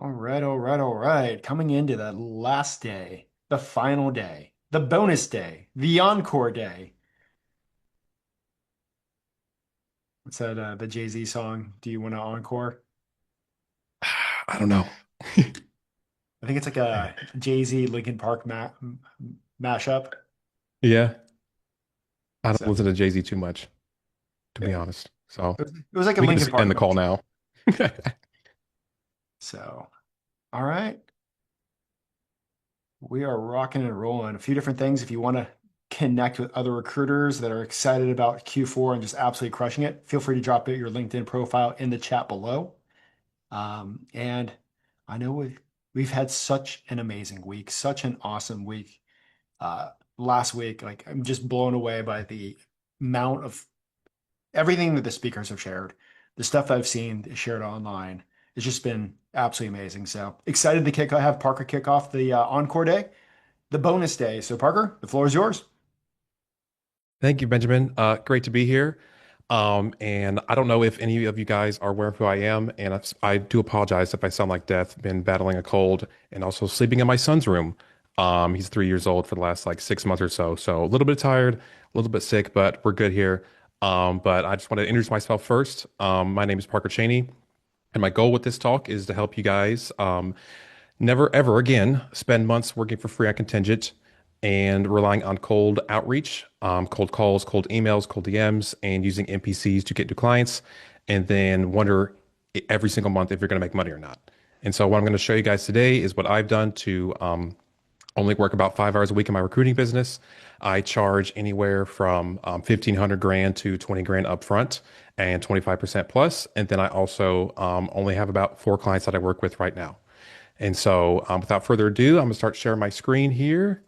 All right, all right, all right. Coming into the last day, the final day, the bonus day, the encore day. What's that, the Jay-Z song? Do you want to encore? I don't know. I think it's like a Jay-Z Linkin Park mashup. Yeah, I don't So listen to Jay-Z too much, to be yeah, honest. So it was like a we can Linkin just end Park the call mashup. now. So, all right. We are rocking and rolling. A few different things. If you want to connect with other recruiters that are excited about Q4 and just absolutely crushing it, feel free to drop your LinkedIn profile in the chat below. And I know we've had such an amazing week, such an awesome week. Uh, Last week, like I'm just blown away by the amount of everything that the speakers have shared, the stuff I've seen shared online. It's just been absolutely amazing. So excited to have Parker kick off the encore day, the bonus day. So Parker, the floor is yours. Thank you, Benjamin. Great to be here. And I don't know if any of you guys are aware of who I am, and I do apologize if I sound like death. Been battling a cold and also sleeping in my son's room. He's 3 years old for the last like 6 months or so, so a little bit tired, a little bit sick, but we're good here. But I just want to introduce myself first. My name is Parker Cheney, and my goal with this talk is to help you guys never ever again spend months working for free on contingent and relying on cold outreach, cold calls, cold emails, cold DMs, and using NPCs to get to clients, and then wonder every single month if you're going to make money or not. And so, what I'm going to show you guys today is what I've done to only work about 5 hours a week in my recruiting business. I charge anywhere from 1,500 grand to 20 grand upfront and 25% plus. And then I also only have about 4 clients that I work with right now. And so, without further ado, I'm gonna start sharing my screen here.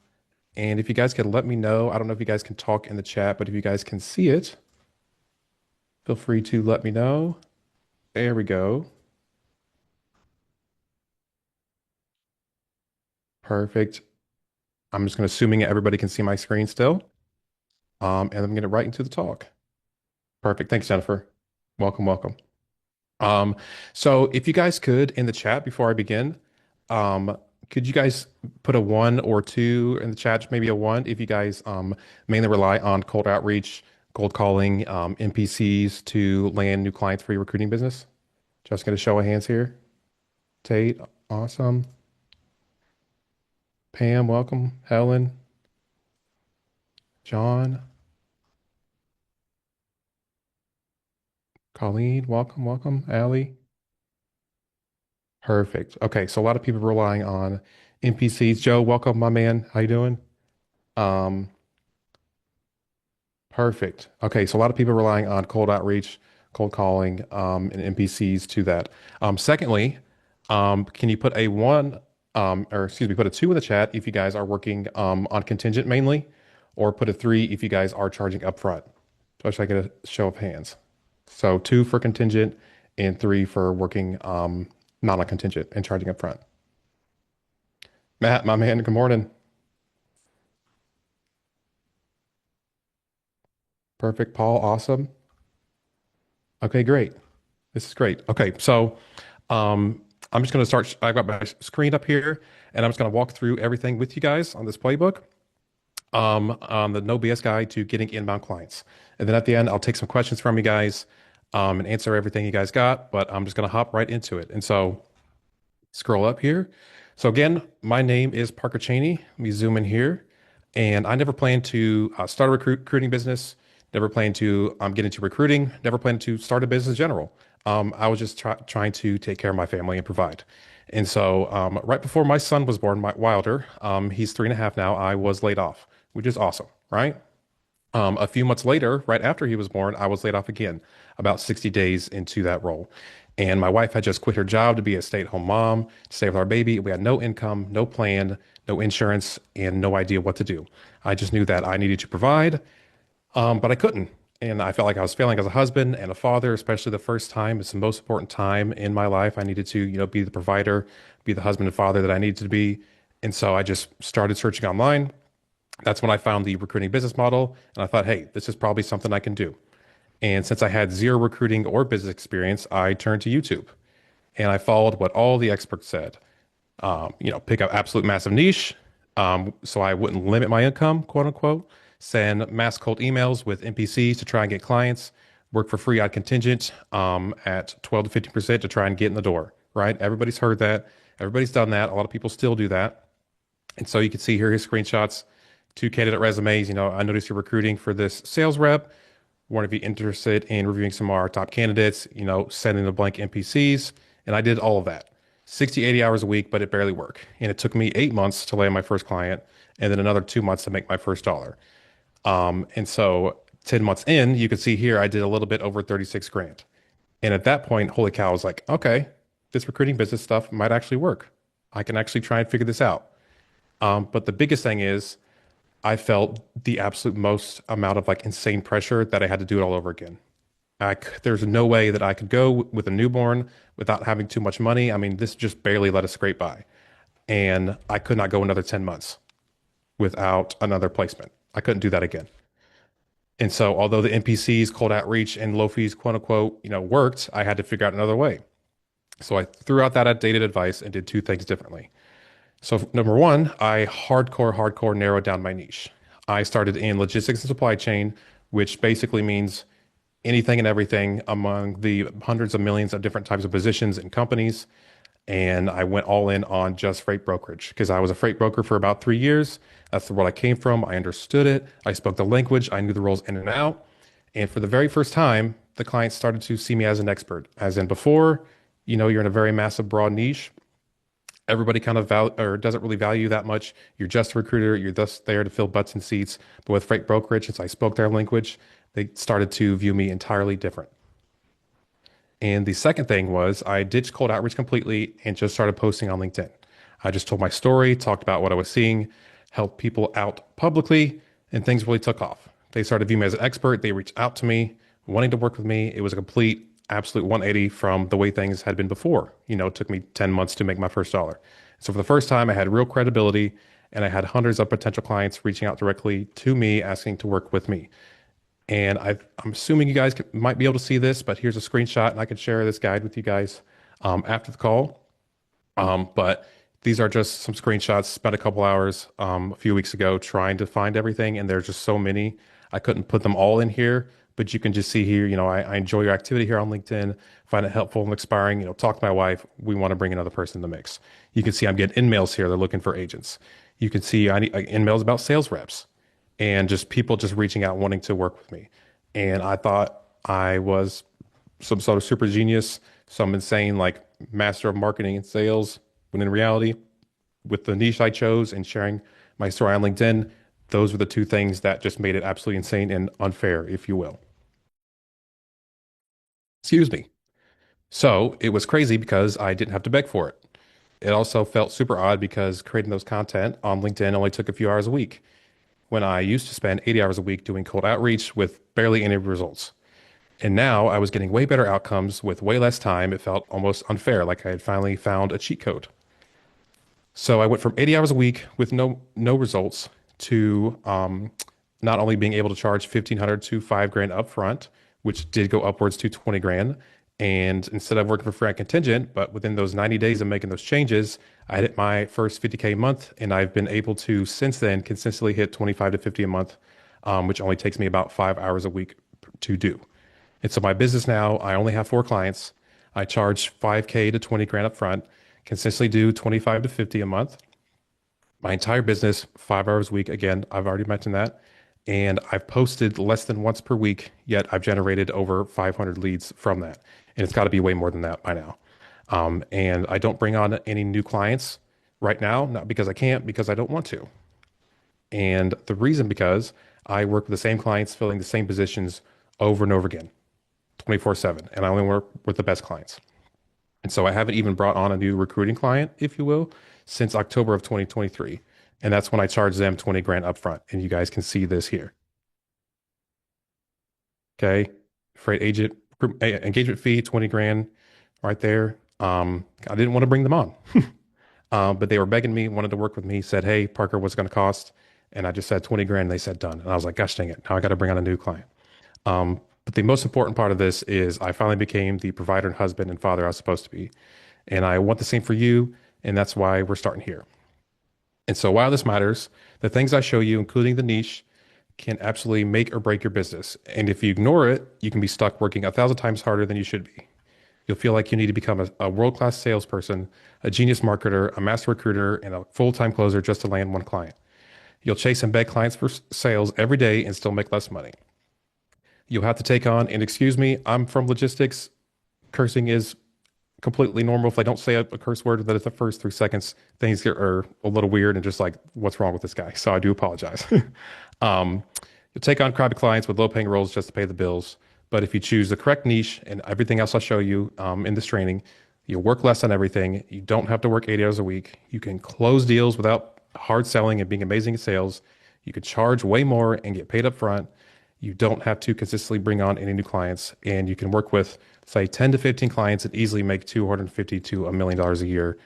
And if you guys could let me know, I don't know if you guys can talk in the chat, but if you guys can see it, feel free to let me know. There we go. Perfect. I'm just gonna assuming everybody can see my screen still. And I'm gonna get right into the talk. Perfect. Thanks, Jennifer. Welcome, welcome. Um, so if you guys could in the chat before I begin, um, could you guys put a one or two in the chat, maybe a one, if you guys mainly rely on cold outreach, cold calling, NPCs to land new clients for your recruiting business? Just gonna show of hands here. Tate, awesome. Pam, welcome. Helen, John, Colleen, welcome, welcome. Allie. Perfect. Okay, so a lot of people relying on NPCs. Joe, welcome, my man. How you doing? Um, Perfect. Okay, so a lot of people relying on cold outreach, cold calling, and NPCs to that. Secondly, can you put a one, or excuse me, put a two in the chat if you guys are working on contingent mainly, or put a three if you guys are charging upfront. So I should get a show of hands. So two for contingent and three for working not on contingent and charging upfront. Matt, my man, good morning. Perfect. Paul, awesome. Okay, great. This is great. Okay, so I'm just going to start. I've got my screen up here, and I'm just going to walk through everything with you guys on this playbook, on the No BS guide to getting inbound clients. And then at the end, I'll take some questions from you guys, and answer everything you guys got. But I'm just going to hop right into it. And so scroll up here. So again, my name is Parker Cheney. Let me zoom in here. And I never planned to start a recruiting business, never planned to get into recruiting, never planned to start a business in general. I was just trying to take care of my family and provide. And so right before my son was born, Wilder, he's 3.5 now, I was laid off, which is awesome, right? A few months later, right after he was born, I was laid off again, about 60 days into that role. And my wife had just quit her job to be a stay-at-home mom, to stay with our baby. We had no income, no plan, no insurance, and no idea what to do. I just knew that I needed to provide, but I couldn't. And I felt like I was failing as a husband and a father, especially the first time. It's the most important time in my life. I needed to, be the provider, be the husband and father that I needed to be. And so I just started searching online. That's when I found the recruiting business model. And I thought, hey, this is probably something I can do. And since I had zero recruiting or business experience, I turned to YouTube. and I followed what all the experts said. Pick up absolute massive niche, so I wouldn't limit my income, quote unquote. Send mass cold emails with NPCs to try and get clients. Work for free on contingent at 12 to 50% to try and get in the door, right? Everybody's heard that. Everybody's done that. A lot of people still do that. And so you can see here his screenshots, two candidate resumes. I noticed you're recruiting for this sales rep. Want to be interested in reviewing some of our top candidates, sending the blank NPCs. And I did all of that. 60, 80 hours a week, but it barely worked. And it took me 8 months to land my first client and then another 2 months to make my first dollar. And so 10 months in, you can see here, I did a little bit over 36 grand. And at that point, holy cow, I was like, okay, this recruiting business stuff might actually work. I can actually try and figure this out. But the biggest thing is I felt the absolute most amount of like insane pressure that I had to do it all over again. There's no way that I could go with a newborn without having too much money. I mean, this just barely let us scrape by. And I could not go another 10 months without another placement. I couldn't do that again. And so, although the NPCs, cold outreach, and low fees, quote unquote, worked, I had to figure out another way. So I threw out that outdated advice and did two things differently. So number one, I hardcore narrowed down my niche. I started in logistics and supply chain, which basically means anything and everything among the hundreds of millions of different types of positions and companies. And I went all in on just freight brokerage because I was a freight broker for about 3 years. That's the world I came from. I understood it. I spoke the language. I knew the roles in and out. And for the very first time, the clients started to see me as an expert. As in before, you're in a very massive, broad niche. Everybody kind of doesn't really value that much. You're just a recruiter. You're just there to fill butts and seats. But with freight brokerage, since I spoke their language, they started to view me entirely different. And the second thing was I ditched cold outreach completely and just started posting on LinkedIn. I just told my story, talked about what I was seeing, helped people out publicly, and things really took off. They started viewing me as an expert. They reached out to me, wanting to work with me. It was a complete, absolute 180 from the way things had been before. It took me 10 months to make my first dollar. So for the first time, I had real credibility and I had hundreds of potential clients reaching out directly to me asking to work with me. And I'm assuming you guys might be able to see this, but here's a screenshot and I can share this guide with you guys after the call. But these are just some screenshots. Spent a couple hours a few weeks ago trying to find everything, and there's just so many. I couldn't put them all in here, but you can just see here, I enjoy your activity here on LinkedIn, find it helpful and inspiring. Talk to my wife. We want to bring another person in the mix. You can see I'm getting in-mails here. They're looking for agents. You can see I need in-mails about sales reps and just people just reaching out wanting to work with me. And I thought I was some sort of super genius, some insane like master of marketing and sales, when in reality, with the niche I chose and sharing my story on LinkedIn, those were the two things that just made it absolutely insane and unfair, if you will. Excuse me. So it was crazy because I didn't have to beg for it. It also felt super odd because creating those content on LinkedIn only took a few hours a week when I used to spend 80 hours a week doing cold outreach with barely any results. And now I was getting way better outcomes with way less time. It felt almost unfair, like I had finally found a cheat code. So I went from 80 hours a week with no results to not only being able to charge 1,500 to 5 grand upfront, which did go upwards to 20 grand. And instead of working for free on contingent, but within those 90 days of making those changes, I hit my first 50K a month, and I've been able to since then consistently hit 25 to 50 a month, which only takes me about 5 hours a week to do. And so my business now, I only have 4 clients. I charge 5K to 20 grand up front, consistently do 25 to 50 a month. My entire business, 5 hours a week. Again, I've already mentioned that. And I've posted less than once per week, yet I've generated over 500 leads from that. And it's got to be way more than that by now. And I don't bring on any new clients right now, not because I can't, because I don't want to. And the reason because I work with the same clients filling the same positions over and over again, 24/7. And I only work with the best clients. And so I haven't even brought on a new recruiting client, if you will, since October of 2023. And that's when I charge them 20 grand upfront. And you guys can see this here. Okay. Freight agent engagement fee, 20 grand right there. I didn't want to bring them on, but they were begging me, wanted to work with me, said, hey, Parker, what's it going to cost? And I just said 20 grand. And they said done. And I was like, gosh dang it. Now I got to bring on a new client. But the most important part of this is I finally became the provider and husband and father I was supposed to be. And I want the same for you. And that's why we're starting here. And so while this matters, the things I show you, including the niche, can absolutely make or break your business. And if you ignore it, you can be stuck working 1,000 times harder than you should be. You'll feel like you need to become a world-class salesperson, a genius marketer, a master recruiter, and a full-time closer just to land one client. You'll chase and beg clients for sales every day and still make less money. You'll have to take on, and excuse me, I'm from logistics. Cursing is completely normal. If I don't say a curse word within the first 3 seconds, things are a little weird and just like, what's wrong with this guy? So I do apologize. You'll take on crappy clients with low paying roles just to pay the bills. But if you choose the correct niche and everything else I'll show you in this training, you'll work less on everything. You don't have to work 80 hours a week. You can close deals without hard selling and being amazing at sales. You can charge way more and get paid up front. You don't have to consistently bring on any new clients, and you can work with, say, 10 to 15 clients and easily make 250 to $1 million a year,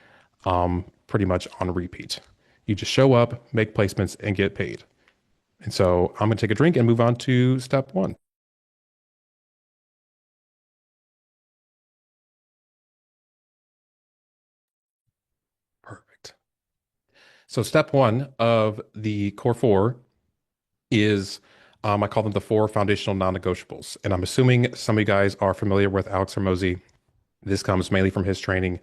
pretty much on repeat. You just show up, make placements, and get paid. And so I'm going to take a drink and move on to step one. Perfect. So step one of the core four is I call them the four foundational non-negotiables. And I'm assuming some of you guys are familiar with Alex Hormozy. This comes mainly from his training,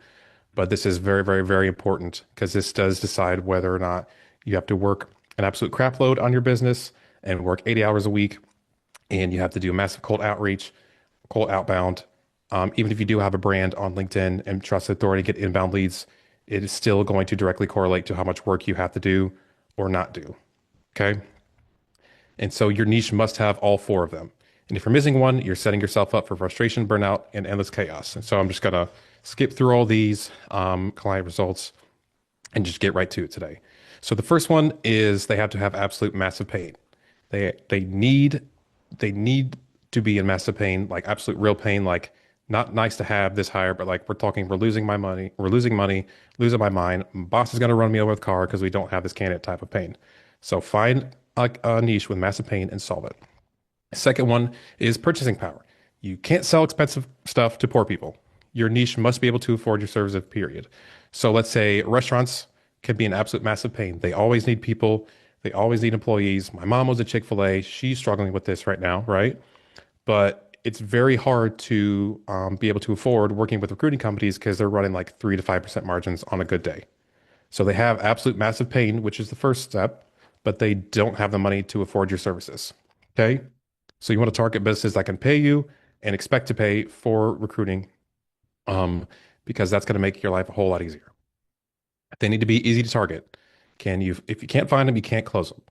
but this is very, very, very important because this does decide whether or not you have to work an absolute crap load on your business and work 80 hours a week, and you have to do massive cold outreach, cold outbound. Even if you do have a brand on LinkedIn and trusted authority to get inbound leads, it is still going to directly correlate to how much work you have to do or not do. Okay. And so your niche must have all four of them. And if you're missing one, you're setting yourself up for frustration, burnout, and endless chaos. And so I'm just going to skip through all these client results and just get right to it today. So the first one is they have to have absolute massive pain. They need to be in massive pain, like absolute real pain, like not nice to have this higher, but like we're losing my money, we're losing money, losing my mind. Boss is going to run me over with a car because we don't have this candidate type of pain. So find a niche with massive pain and solve it. Second one is purchasing power. You can't sell expensive stuff to poor people. Your niche must be able to afford your services, period. So let's say restaurants can be an absolute massive pain. They always need people. They always need employees. My mom was at Chick-fil-A. She's struggling with this right now, right? But it's very hard to be able to afford working with recruiting companies because they're running like 3 to 5% margins on a good day. So they have absolute massive pain, which is the first step, but they don't have the money to afford your services. Okay. So you want to target businesses that can pay you and expect to pay for recruiting, because that's going to make your life a whole lot easier. They need to be easy to target. If you can't find them, you can't close them.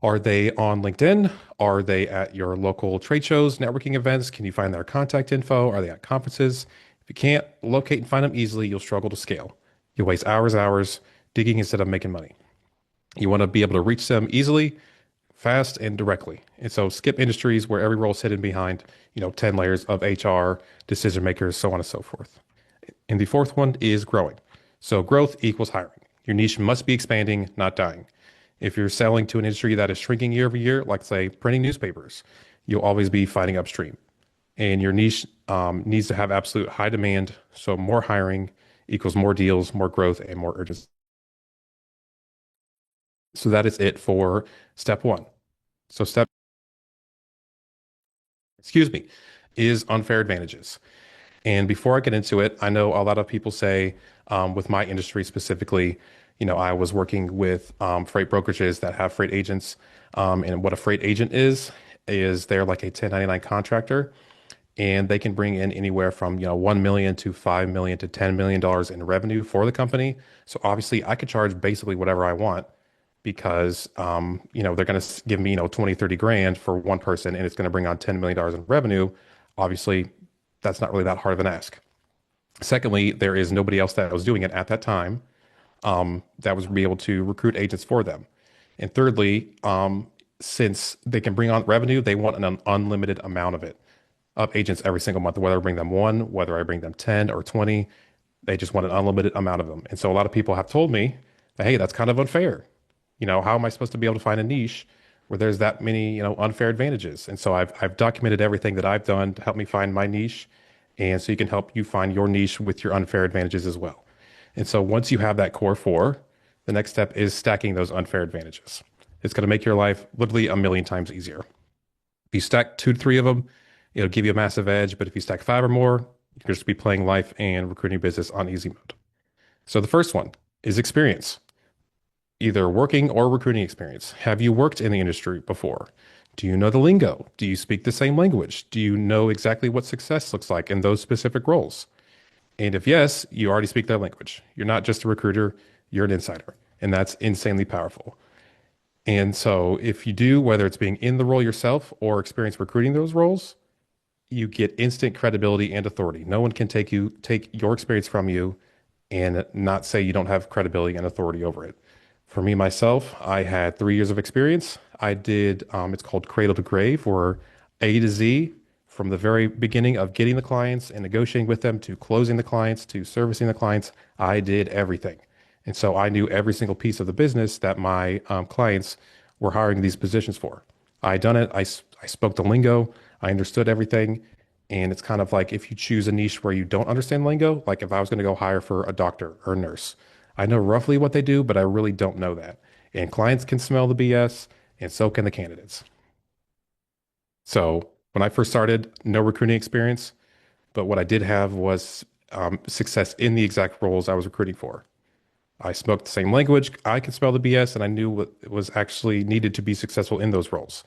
Are they on LinkedIn? Are they at your local trade shows, networking events? Can you find their contact info? Are they at conferences? If you can't locate and find them easily, you'll struggle to scale. You'll waste hours digging instead of making money. You want to be able to reach them easily, fast, and directly. And so skip industries where every role is hidden behind, 10 layers of HR, decision makers, so on and so forth. And the fourth one is growing. So growth equals hiring. Your niche must be expanding, not dying. If you're selling to an industry that is shrinking year over year, like say printing newspapers, you'll always be fighting upstream. And your niche needs to have absolute high demand. So more hiring equals more deals, more growth, and more urgency. So that is it for step one. So excuse me, is unfair advantages. And before I get into it, I know a lot of people say, with my industry specifically, I was working with freight brokerages that have freight agents. And what a freight agent is they're like a 1099 contractor, and they can bring in anywhere from 1 million to 5 million to $10 million in revenue for the company. So obviously I could charge basically whatever I want because they're going to give me 20, 30 grand for one person, and it's going to bring on $10 million in revenue. Obviously, that's not really that hard of an ask. Secondly, there is nobody else that was doing it at that time that was be able to recruit agents for them. And thirdly, since they can bring on revenue, they want an unlimited amount of agents every single month, whether I bring them one, whether I bring them 10 or 20, they just want an unlimited amount of them. And so a lot of people have told me that, hey, that's kind of unfair. How am I supposed to be able to find a niche where there's that many, unfair advantages? And so I've documented everything that I've done to help me find my niche. And so you can help you find your niche with your unfair advantages as well. And so once you have that core four, the next step is stacking those unfair advantages. It's going to make your life literally a million times easier. If you stack 2 to 3 of them, it'll give you a massive edge. But if you stack 5 or more, you'll just be playing life and recruiting business on easy mode. So the first one is experience, either working or recruiting experience. Have you worked in the industry before? Do you know the lingo? Do you speak the same language? Do you know exactly what success looks like in those specific roles? And if yes, you already speak that language. You're not just a recruiter, you're an insider. And that's insanely powerful. And so if you do, whether it's being in the role yourself or experience recruiting those roles, you get instant credibility and authority. No one can take your experience from you and not say you don't have credibility and authority over it. For me, myself, I had 3 years of experience. I did, it's called Cradle to Grave, where A to Z, from the very beginning of getting the clients and negotiating with them to closing the clients to servicing the clients, I did everything. And so I knew every single piece of the business that my clients were hiring these positions for. I done it. I spoke the lingo. I understood everything. And it's kind of like if you choose a niche where you don't understand lingo, like if I was going to go hire for a doctor or a nurse, I know roughly what they do, but I really don't know that. And clients can smell the BS, and so can the candidates. So when I first started, no recruiting experience, but what I did have was success in the exact roles I was recruiting for. I spoke the same language, I could spell the BS, and I knew what was actually needed to be successful in those roles,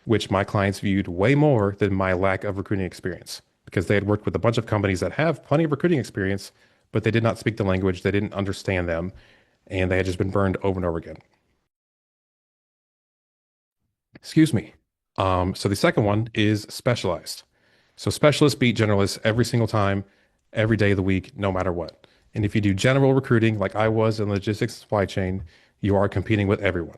which my clients viewed way more than my lack of recruiting experience because they had worked with a bunch of companies that have plenty of recruiting experience, but they did not speak the language, they didn't understand them, and they had just been burned over and over again. Excuse me. So the second one is specialized. So specialists beat generalists every single time, every day of the week, no matter what. And if you do general recruiting, like I was in logistics supply chain, you are competing with everyone.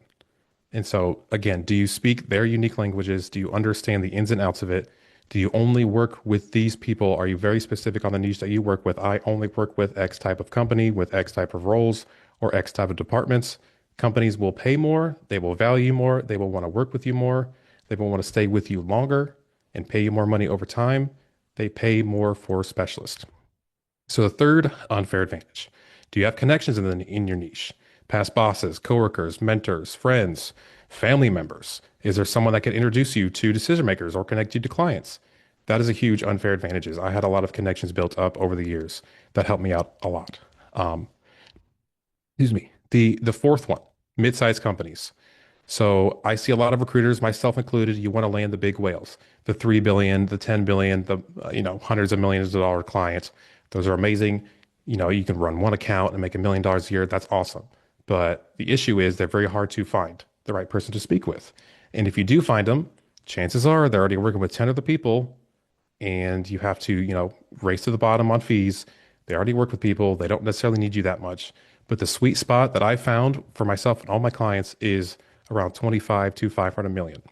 And so again, do you speak their unique languages? Do you understand the ins and outs of it? Do you only work with these people? Are you very specific on the niche that you work with? I only work with X type of company, with X type of roles, or X type of departments. Companies will pay more, they will value more, they will want to work with you more, they will want to stay with you longer and pay you more money over time. They pay more for specialists. So the third unfair advantage. Do you have connections in your niche? Past bosses, coworkers, mentors, friends, family members? Is there someone that can introduce you to decision makers or connect you to clients? That is a huge unfair advantage. I had a lot of connections built up over the years that helped me out a lot. Um, excuse me. The fourth one, mid-sized companies. So I see a lot of recruiters, myself included, you want to land the big whales, the 3 billion, the 10 billion, the hundreds of millions of dollar clients. Those are amazing. You can run one account and make $1 million a year. That's awesome. But the issue is they're very hard to find the right person to speak with. And if you do find them, chances are they're already working with 10 other people and you have to, race to the bottom on fees. They already work with people. They don't necessarily need you that much. But the sweet spot that I found for myself and all my clients is around 25 to 500 million.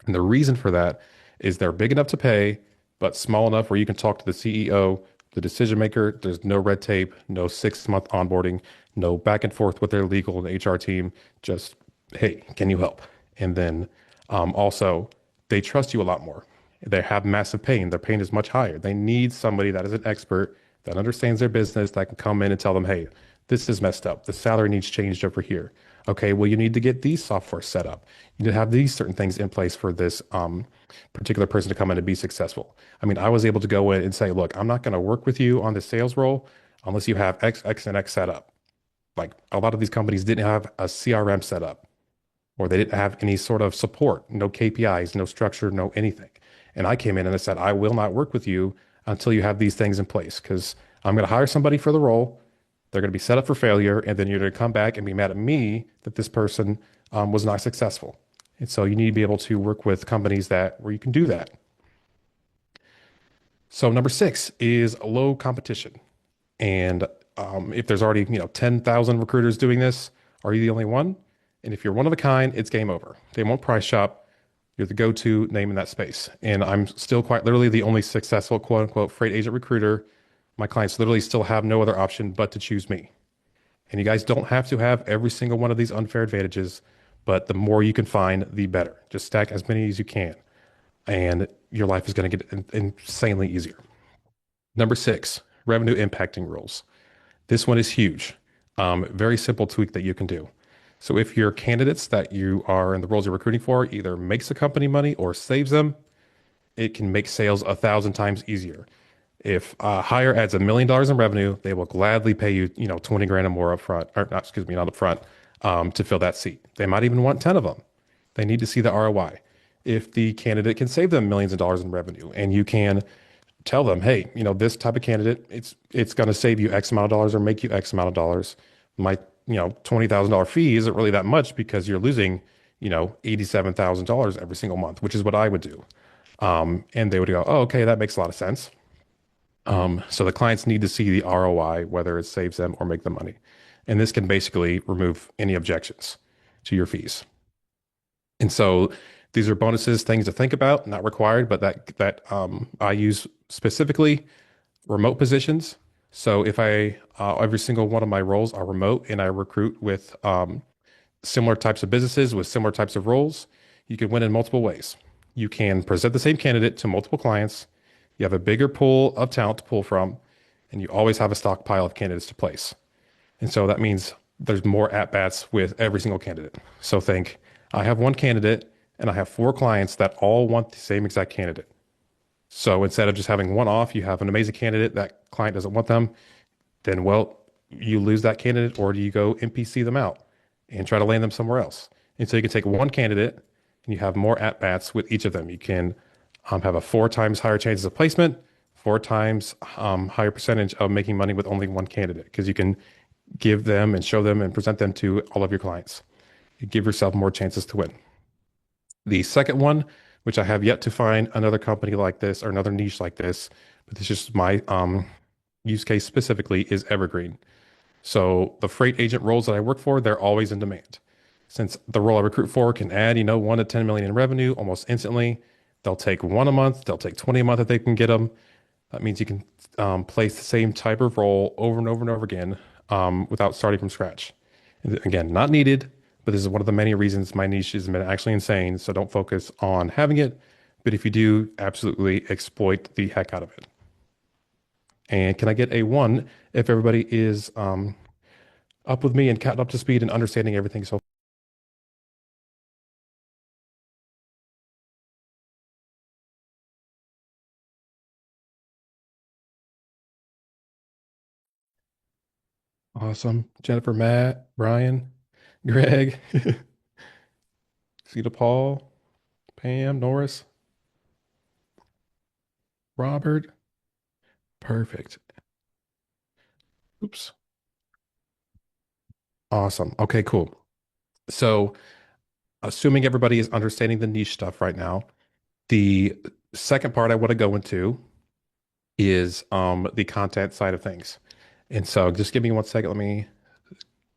And the reason for that is they're big enough to pay, but small enough where you can talk to the CEO, the decision maker. There's no red tape, no 6 month onboarding, no back and forth with their legal and HR team. Just, hey, can you help? And then also, they trust you a lot more. They have massive pain. Their pain is much higher. They need somebody that is an expert that understands their business that can come in and tell them, hey, this is messed up. The salary needs changed over here. Okay, well, you need to get these software set up. You need to have these certain things in place for this particular person to come in and be successful. I mean, I was able to go in and say, look, I'm not going to work with you on the sales role unless you have X, X, and X set up. Like a lot of these companies didn't have a CRM set up, or they didn't have any sort of support, no KPIs, no structure, no anything. And I came in and I said, I will not work with you until you have these things in place because I'm going to hire somebody for the role. They're going to be set up for failure, and then you're going to come back and be mad at me that this person was not successful. And so you need to be able to work with companies where you can do that. So number 6 is low competition. And if there's already 10,000 recruiters doing this, are you the only one? And if you're one of a kind, it's game over. They won't price shop. You're the go-to name in that space. And I'm still quite literally the only successful quote unquote freight agent recruiter. My clients literally still have no other option but to choose me. And you guys don't have to have every single one of these unfair advantages, but the more you can find, the better. Just stack as many as you can, and your life is going to get insanely easier. Number six, revenue impacting rules. This one is huge. Very simple tweak that you can do. So if your candidates that you are in the roles you're recruiting for either makes a company money or saves them, it can make sales 1,000 times easier. If a hire adds $1 million in revenue, they will gladly pay you, 20 grand or more upfront, or not, excuse me, not upfront, to fill that seat. They might even want 10 of them. They need to see the ROI. If the candidate can save them millions of dollars in revenue and you can tell them, hey, this type of candidate, it's going to save you X amount of dollars or make you X amount of dollars. My, $20,000 fee isn't really that much because you're losing, $87,000 every single month, which is what I would do. And they would go, oh, okay, that makes a lot of sense. So the clients need to see the ROI, whether it saves them or make them money. And this can basically remove any objections to your fees. And so these are bonuses, things to think about, not required, but that I use specifically remote positions. So if every single one of my roles are remote and I recruit with similar types of businesses with similar types of roles, you can win in multiple ways. You can present the same candidate to multiple clients. You have a bigger pool of talent to pull from, and you always have a stockpile of candidates to place. And so that means there's more at bats with every single candidate. So think I have one candidate and I have four clients that all want the same exact candidate. So instead of just having one off, you have an amazing candidate, that client doesn't want them, then, well, you lose that candidate or do you go NPC them out and try to land them somewhere else? And so you can take one candidate and you have more at bats with each of them. You can have a 4 times higher chances of placement, 4 times higher percentage of making money with only one candidate because you can give them and show them and present them to all of your clients. You give yourself more chances to win. The second one, which I have yet to find another company like this or another niche like this, but this is just my use case specifically, is evergreen. So the freight agent roles that I work for, they're always in demand. Since the role I recruit for can add, 1 to 10 million in revenue almost instantly, they'll take one a month, they'll take 20 a month if they can get them. That means you can place the same type of role over and over and over again without starting from scratch. Again, not needed, but this is one of the many reasons my niche has been actually insane. So don't focus on having it, but if you do, absolutely exploit the heck out of it. And can I get a one if everybody is up with me and caught up to speed and understanding everything so awesome? Jennifer, Matt, Brian, Greg, Cedar, Paul, Pam, Norris, Robert. Perfect. Oops. Awesome. Okay, cool. So, assuming everybody is understanding the niche stuff right now, the second part I want to go into is the content side of things. And so just give me 1 second. Let me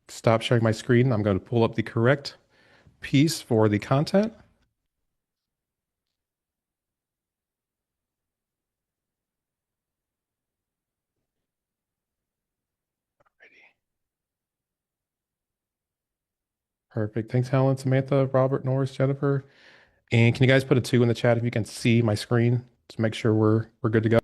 stop sharing my screen. I'm going to pull up the correct piece for the content. Perfect. Thanks, Helen, Samantha, Robert, Norris, Jennifer. And can you guys put a 2 in the chat if you can see my screen to make sure we're good to go?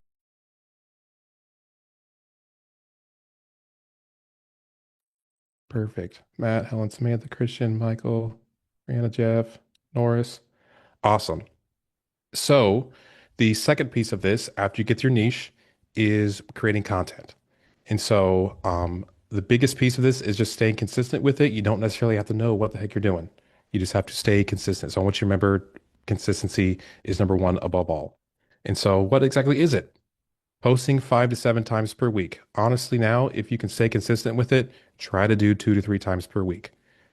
Perfect. Matt, Helen, Samantha, Christian, Michael, Brianna, Jeff, Norris. Awesome. So the second piece of this, after you get your niche, is creating content. And so the biggest piece of this is just staying consistent with it. You don't necessarily have to know what the heck you're doing. You just have to stay consistent. So I want you to remember consistency is number one above all. And so what exactly is it? Posting 5 to 7 times per week. Honestly, now, if you can stay consistent with it, try to do 2 to 3 times per week.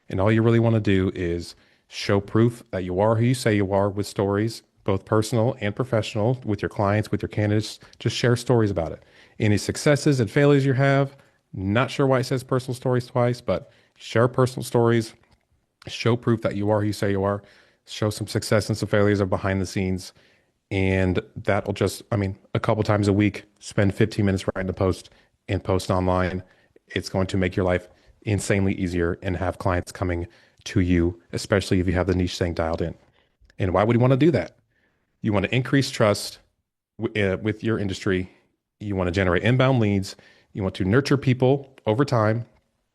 And all you really want to do is show proof that you are who you say you are with stories, both personal and professional, with your clients, with your candidates. Just share stories about it. Any successes and failures you have. Not sure why it says personal stories twice, but share personal stories. Show proof that you are who you say you are. Show some success and some failures of behind the scenes. And that'll just, a couple times a week, spend 15 minutes writing a post and post online. It's going to make your life insanely easier and have clients coming to you, especially if you have the niche thing dialed in. And why would you want to do that? You want to increase trust with your industry You want to generate inbound leads. You want to nurture people over time,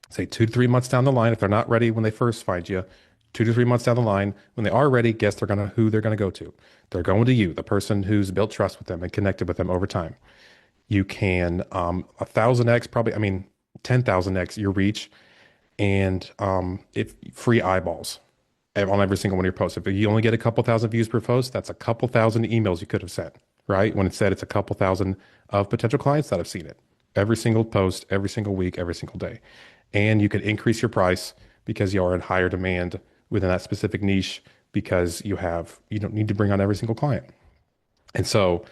say 2 to 3 months down the line. If they're not ready when they first find you, 2 to 3 months down the line, when they are ready, guess who they're gonna go to. They're going to you, the person who's built trust with them and connected with them over time. You can 1,000x, probably, I mean 10,000x your reach, and if free eyeballs on every single one of your posts. If you only get a couple thousand views per post, that's a couple thousand emails you could have sent, right? When it said it's a couple thousand of potential clients that have seen it. Every single post, every single week, every single day. And you can increase your price because you are in higher demand within that specific niche because you don't need to bring on every single client. And so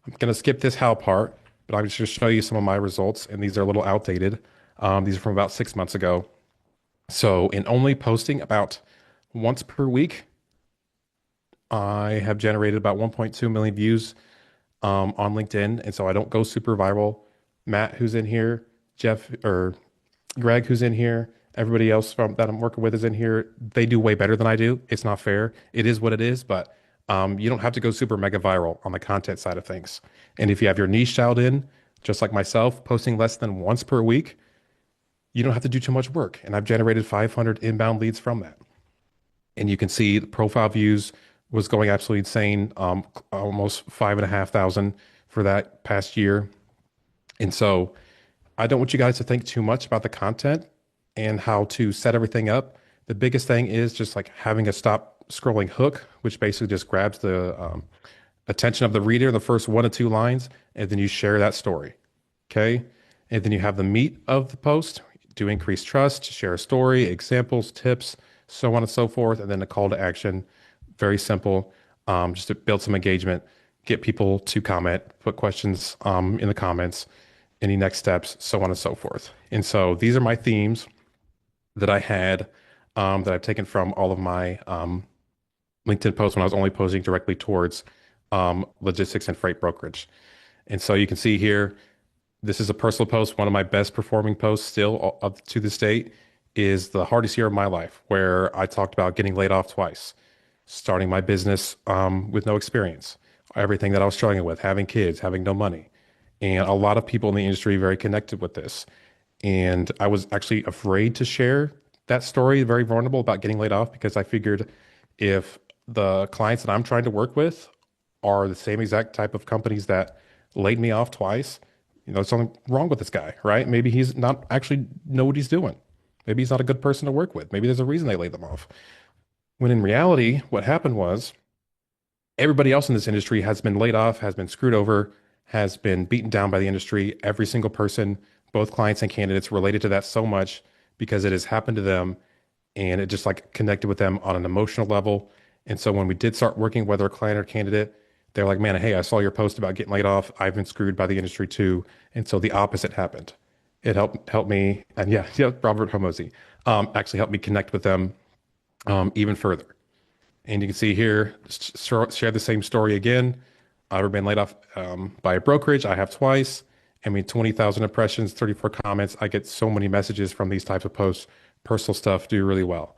I'm going to skip this how part, but I'm just going to show you some of my results. And these are a little outdated. These are from about 6 months ago. So in only posting about once per week, I have generated about 1.2 million views on LinkedIn. And so I don't go super viral. Matt, who's in here, Jeff or Greg, who's in here, everybody else that I'm working with is in here. They do way better than I do. It's not fair. It is what it is, but you don't have to go super mega viral on the content side of things. And if you have your niche dialed in, just like myself, posting less than once per week, you don't have to do too much work. And I've generated 500 inbound leads from that. And you can see the profile views was going absolutely insane, almost 5,500 for that past year. And so I don't want you guys to think too much about the content and how to set everything up. The biggest thing is just like having a stop scrolling hook, which basically just grabs the attention of the reader in the first 1 to 2 lines, and then you share that story. Okay. And then you have the meat of the post to increase trust, share a story, examples, tips, so on and so forth. And then a call to action. Very simple, just to build some engagement, get people to comment, put questions in the comments, any next steps, so on and so forth. And so these are my themes that I had that I've taken from all of my LinkedIn posts when I was only posting directly towards logistics and freight brokerage. And so you can see here, this is a personal post. One of my best performing posts still up to this date is the hardest year of my life, where I talked about getting laid off twice, starting my business with no experience, everything that I was struggling with, having kids, having no money. And a lot of people in the industry very connected with this. And I was actually afraid to share that story, very vulnerable about getting laid off, because I figured if the clients that I'm trying to work with are the same exact type of companies that laid me off twice, there's something wrong with this guy, right? Maybe he's not actually know what he's doing. Maybe he's not a good person to work with. Maybe there's a reason they laid them off. When in reality, what happened was everybody else in this industry has been laid off, has been screwed over, has been beaten down by the industry. Every single person, both clients and candidates, related to that so much because it has happened to them, and it just like connected with them on an emotional level. And so when we did start working, whether a client or candidate, they're like, man, hey, I saw your post about getting laid off. I've been screwed by the industry too. And so the opposite happened. It helped me. And yeah, Robert Hormozy actually helped me connect with them even further. And you can see here, share the same story again. I've ever been laid off by a brokerage. I have twice. I mean, 20,000 impressions, 34 comments. I get so many messages from these types of posts. Personal stuff do really well.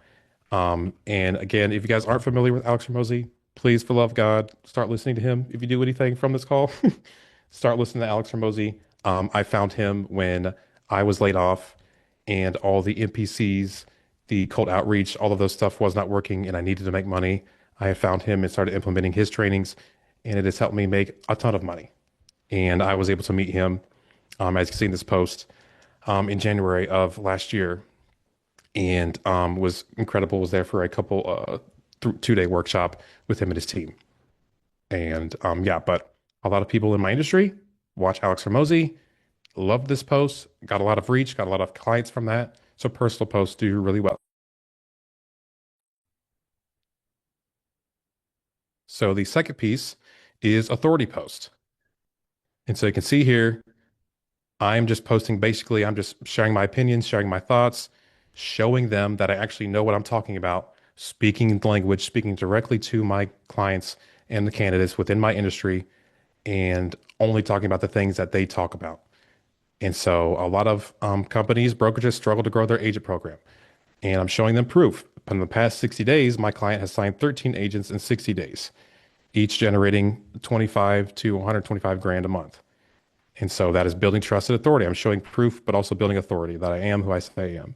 And again, if you guys aren't familiar with Alex Hormozy, please, for love of God, start listening to him. If you do anything from this call, start listening to Alex Hormozy. I found him when I was laid off and all the NPCs, the cold outreach, all of those stuff was not working and I needed to make money. I have found him and started implementing his trainings, and it has helped me make a ton of money. And I was able to meet him, as you can see in this post, in January of last year, and was incredible. Was there for a couple 2-day workshop with him and his team. And yeah, but a lot of people in my industry watch Alex Hormozy, loved this post, got a lot of reach, got a lot of clients from that. So personal posts do really well. So the second piece is authority post. And so you can see here, I'm just posting, basically, I'm just sharing my opinions, sharing my thoughts, showing them that I actually know what I'm talking about, speaking language, speaking directly to my clients and the candidates within my industry, and only talking about the things that they talk about. And so a lot of companies, brokerages struggle to grow their agent program. And I'm showing them proof. In the past 60 days, my client has signed 13 agents in 60 days, each generating 25 to 125 grand a month. And so that is building trusted authority. I'm showing proof, but also building authority that I am who I say I am.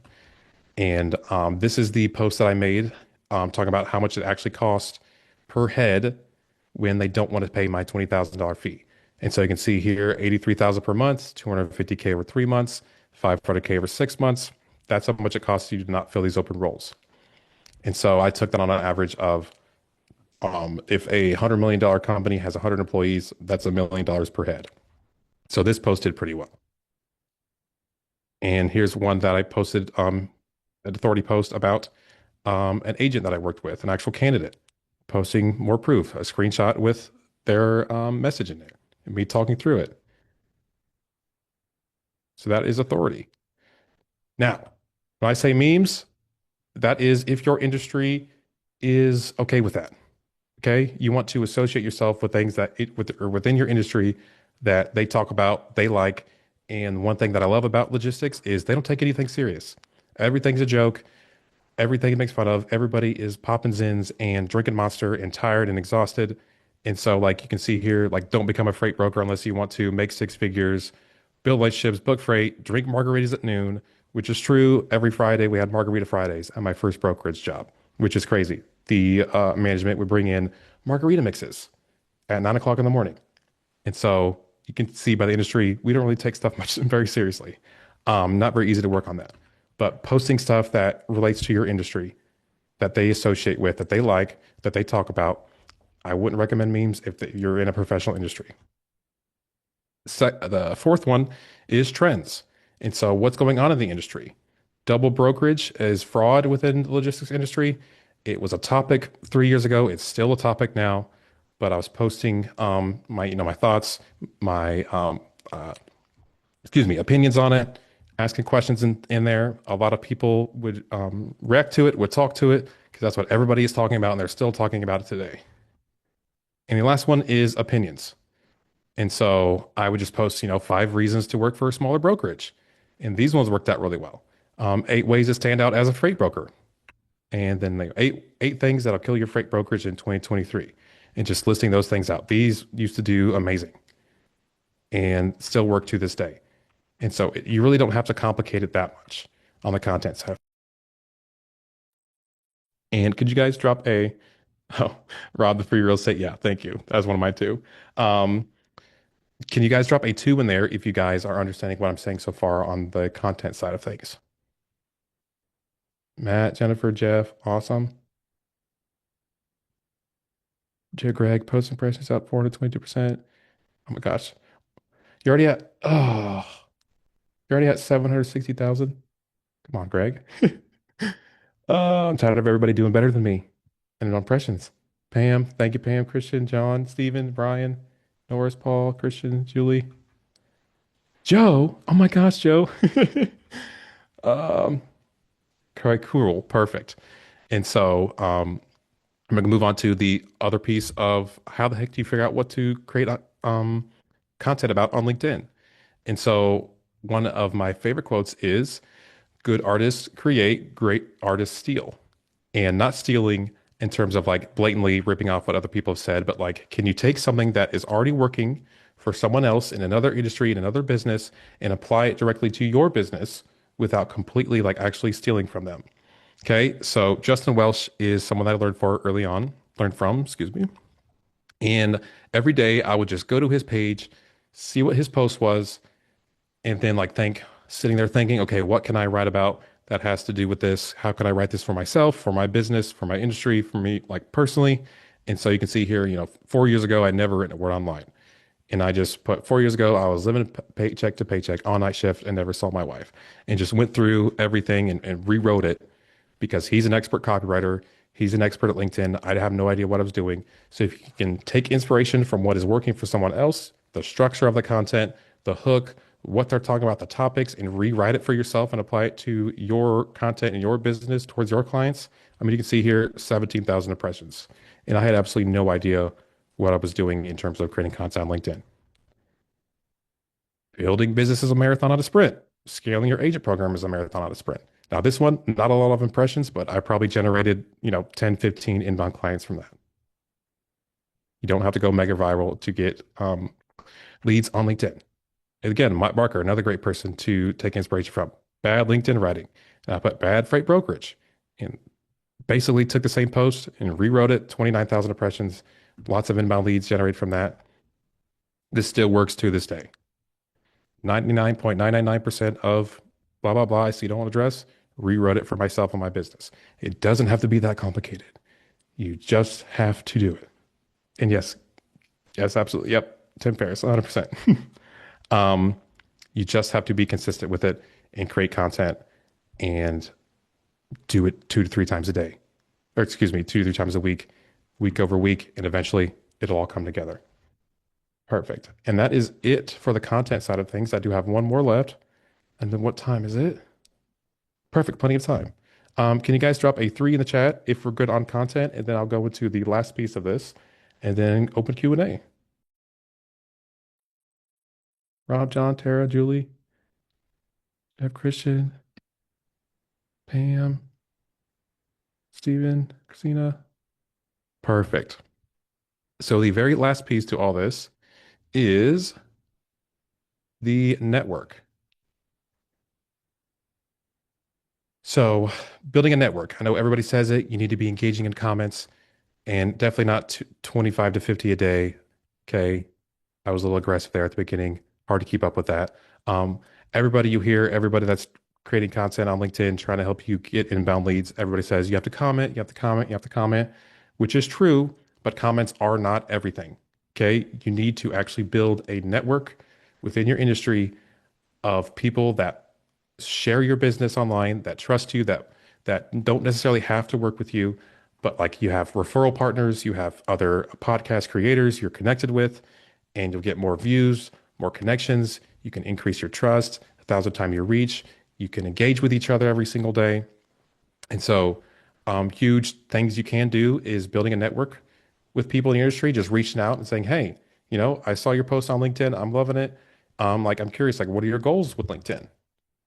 And this is the post that I made talking about how much it actually costs per head when they don't want to pay my $20,000 fee. And so you can see here, 83,000 per month, 250K over 3 months, 500K over 6 months. That's how much it costs you to not fill these open roles. And so I took that on an average of if a $100 million company has 100 employees, that's $1 million per head. So this posted pretty well. And here's one that I posted an authority post about an agent that I worked with, an actual candidate, posting more proof, a screenshot with their message in there, and me talking through it. So that is authority. Now, when I say memes, that is if your industry is okay with that. Okay, you want to associate yourself with things that or within your industry that they talk about, they like. And one thing that I love about logistics is they don't take anything serious. Everything's a joke. Everything it makes fun of. Everybody is popping zins and drinking Monster and tired and exhausted. And so, like you can see here, like don't become a freight broker unless you want to make six figures, build relationships, book freight, drink margaritas at noon, which is true. Every Friday we had Margarita Fridays at my first brokerage job, which is crazy. The management would bring in margarita mixes at 9 o'clock in the morning. And so you can see by the industry, we don't really take stuff much very seriously. Not very easy to work on that. But posting stuff that relates to your industry, that they associate with, that they like, that they talk about, I wouldn't recommend memes if you're in a professional industry. The fourth one is trends. And so what's going on in the industry? Double brokerage is fraud within the logistics industry. It was a topic 3 years ago. It's still a topic now, but I was posting my thoughts, my opinions on it, asking questions in there. A lot of people would react to it, would talk to it, because that's what everybody is talking about, and they're still talking about it today. And the last one is opinions. And so I would just post, 5 reasons to work for a smaller brokerage. And these ones worked out really well. 8 ways to stand out as a freight broker. And then eight things that'll kill your freight brokerage in 2023. And just listing those things out. These used to do amazing and still work to this day. And so you really don't have to complicate it that much on the content side. And could you guys drop oh, Rob, the free real estate? Yeah, thank you. That was one of mine too. Can you guys drop a 2 in there if you guys are understanding what I'm saying so far on the content side of things? Matt, Jennifer, Jeff, awesome. Jay Greg, post impressions up 422%. Oh my gosh. You're already at 760,000. Come on, Greg. I'm tired of everybody doing better than me and impressions. Pam, thank you, Pam, Christian, John, Stephen, Brian, Norris, Paul, Christian, Julie. Joe, oh my gosh, Joe. Um, okay, cool, perfect. And so I'm going to move on to the other piece of how the heck do you figure out what to create content about on LinkedIn? And so one of my favorite quotes is good artists create, great artists steal. And not stealing in terms of like blatantly ripping off what other people have said, but like, can you take something that is already working for someone else in another industry, in another business, and apply it directly to your business without completely like actually stealing from them? Okay, so Justin Welsh is someone that I learned from, excuse me. And every day I would just go to his page, see what his post was, and then sitting there thinking, okay, what can I write about that has to do with this? How can I write this for myself, for my business, for my industry, for me, like personally? And so you can see here, 4 years ago, I'd never written a word online. And I just put 4 years ago, I was living paycheck to paycheck, all night shift, and never saw my wife. And just went through everything and rewrote it because he's an expert copywriter. He's an expert at LinkedIn. I have no idea what I was doing. So if you can take inspiration from what is working for someone else, the structure of the content, the hook, what they're talking about, the topics, and rewrite it for yourself and apply it to your content and your business towards your clients. I mean, you can see here 17,000 impressions. And I had absolutely no idea what I was doing in terms of creating content on LinkedIn. Building business is a marathon, not a sprint. Scaling your agent program is a marathon, not a sprint. Now, this one, not a lot of impressions, but I probably generated, 10, 15 inbound clients from that. You don't have to go mega viral to get leads on LinkedIn. Again, Mike Barker, another great person to take inspiration from. Bad LinkedIn writing. And I put bad freight brokerage and basically took the same post and rewrote it, 29,000 impressions, lots of inbound leads generated from that. This still works to this day. 99.999% of blah, blah, blah, I see don't want to address, rewrote it for myself and my business. It doesn't have to be that complicated. You just have to do it. And yes, yes, absolutely. Yep. Tim Ferriss, 100%. Um, you just have to be consistent with it and create content and do it 2 to 3 times a day, or excuse me, 2 to 3 times a week over week, and eventually it'll all come together. Perfect. And that is it for the content side of things. I do have one more left. And then what time is it? Perfect. Plenty of time. Can you guys drop a 3 in the chat if we're good on content? And then I'll go into the last piece of this and then open Q&A. Rob, John, Tara, Julie, Jeff, Christian, Pam, Stephen, Christina. Perfect. So the very last piece to all this is the network. So building a network. I know everybody says it. You need to be engaging in comments and definitely not 25 to 50 a day. Okay. I was a little aggressive there at the beginning. Hard to keep up with that. Everybody you hear, everybody that's creating content on LinkedIn, trying to help you get inbound leads, everybody says you have to comment, you have to comment, you have to comment, which is true, but comments are not everything. Okay. You need to actually build a network within your industry of people that share your business online, that trust you, that don't necessarily have to work with you, but like you have referral partners, you have other podcast creators you're connected with, and you'll get more views, more connections. You can increase your trust, 1,000 times your reach. You can engage with each other every single day. And so, huge things you can do is building a network with people in the industry, just reaching out and saying, hey, I saw your post on LinkedIn. I'm loving it. Like, I'm curious, like, what are your goals with LinkedIn?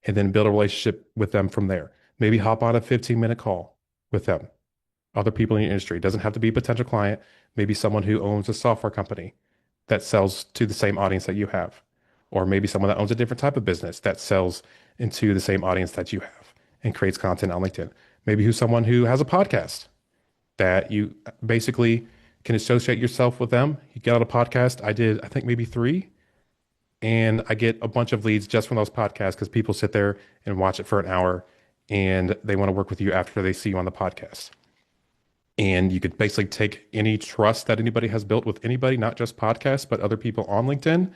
And then build a relationship with them from there. Maybe hop on a 15-minute call with them, other people in your industry. It doesn't have to be a potential client, maybe someone who owns a software company that sells to the same audience that you have, or maybe someone that owns a different type of business that sells into the same audience that you have and creates content on LinkedIn. Maybe who's someone who has a podcast that you basically can associate yourself with them. You get on a podcast. I did, I think maybe 3, and I get a bunch of leads just from those podcasts because people sit there and watch it for an hour and they want to work with you after they see you on the podcast. And you could basically take any trust that anybody has built with anybody, not just podcasts, but other people on LinkedIn.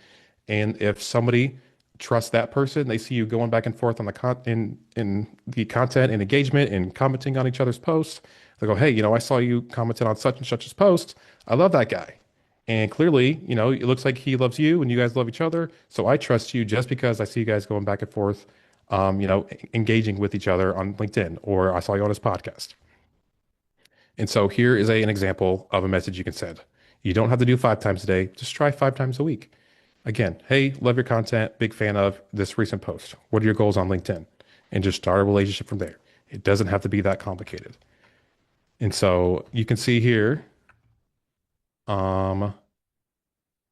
And if somebody trusts that person, they see you going back and forth on in the content and engagement and commenting on each other's posts. They go, hey, I saw you commented on such and such's post. I love that guy. And clearly, it looks like he loves you and you guys love each other. So I trust you just because I see you guys going back and forth, engaging with each other on LinkedIn, or I saw you on his podcast. And so here is an example of a message you can send. You don't have to do 5 times a day. Just try 5 times a week. Again, hey, love your content. Big fan of this recent post. What are your goals on LinkedIn? And just start a relationship from there. It doesn't have to be that complicated. And so you can see here,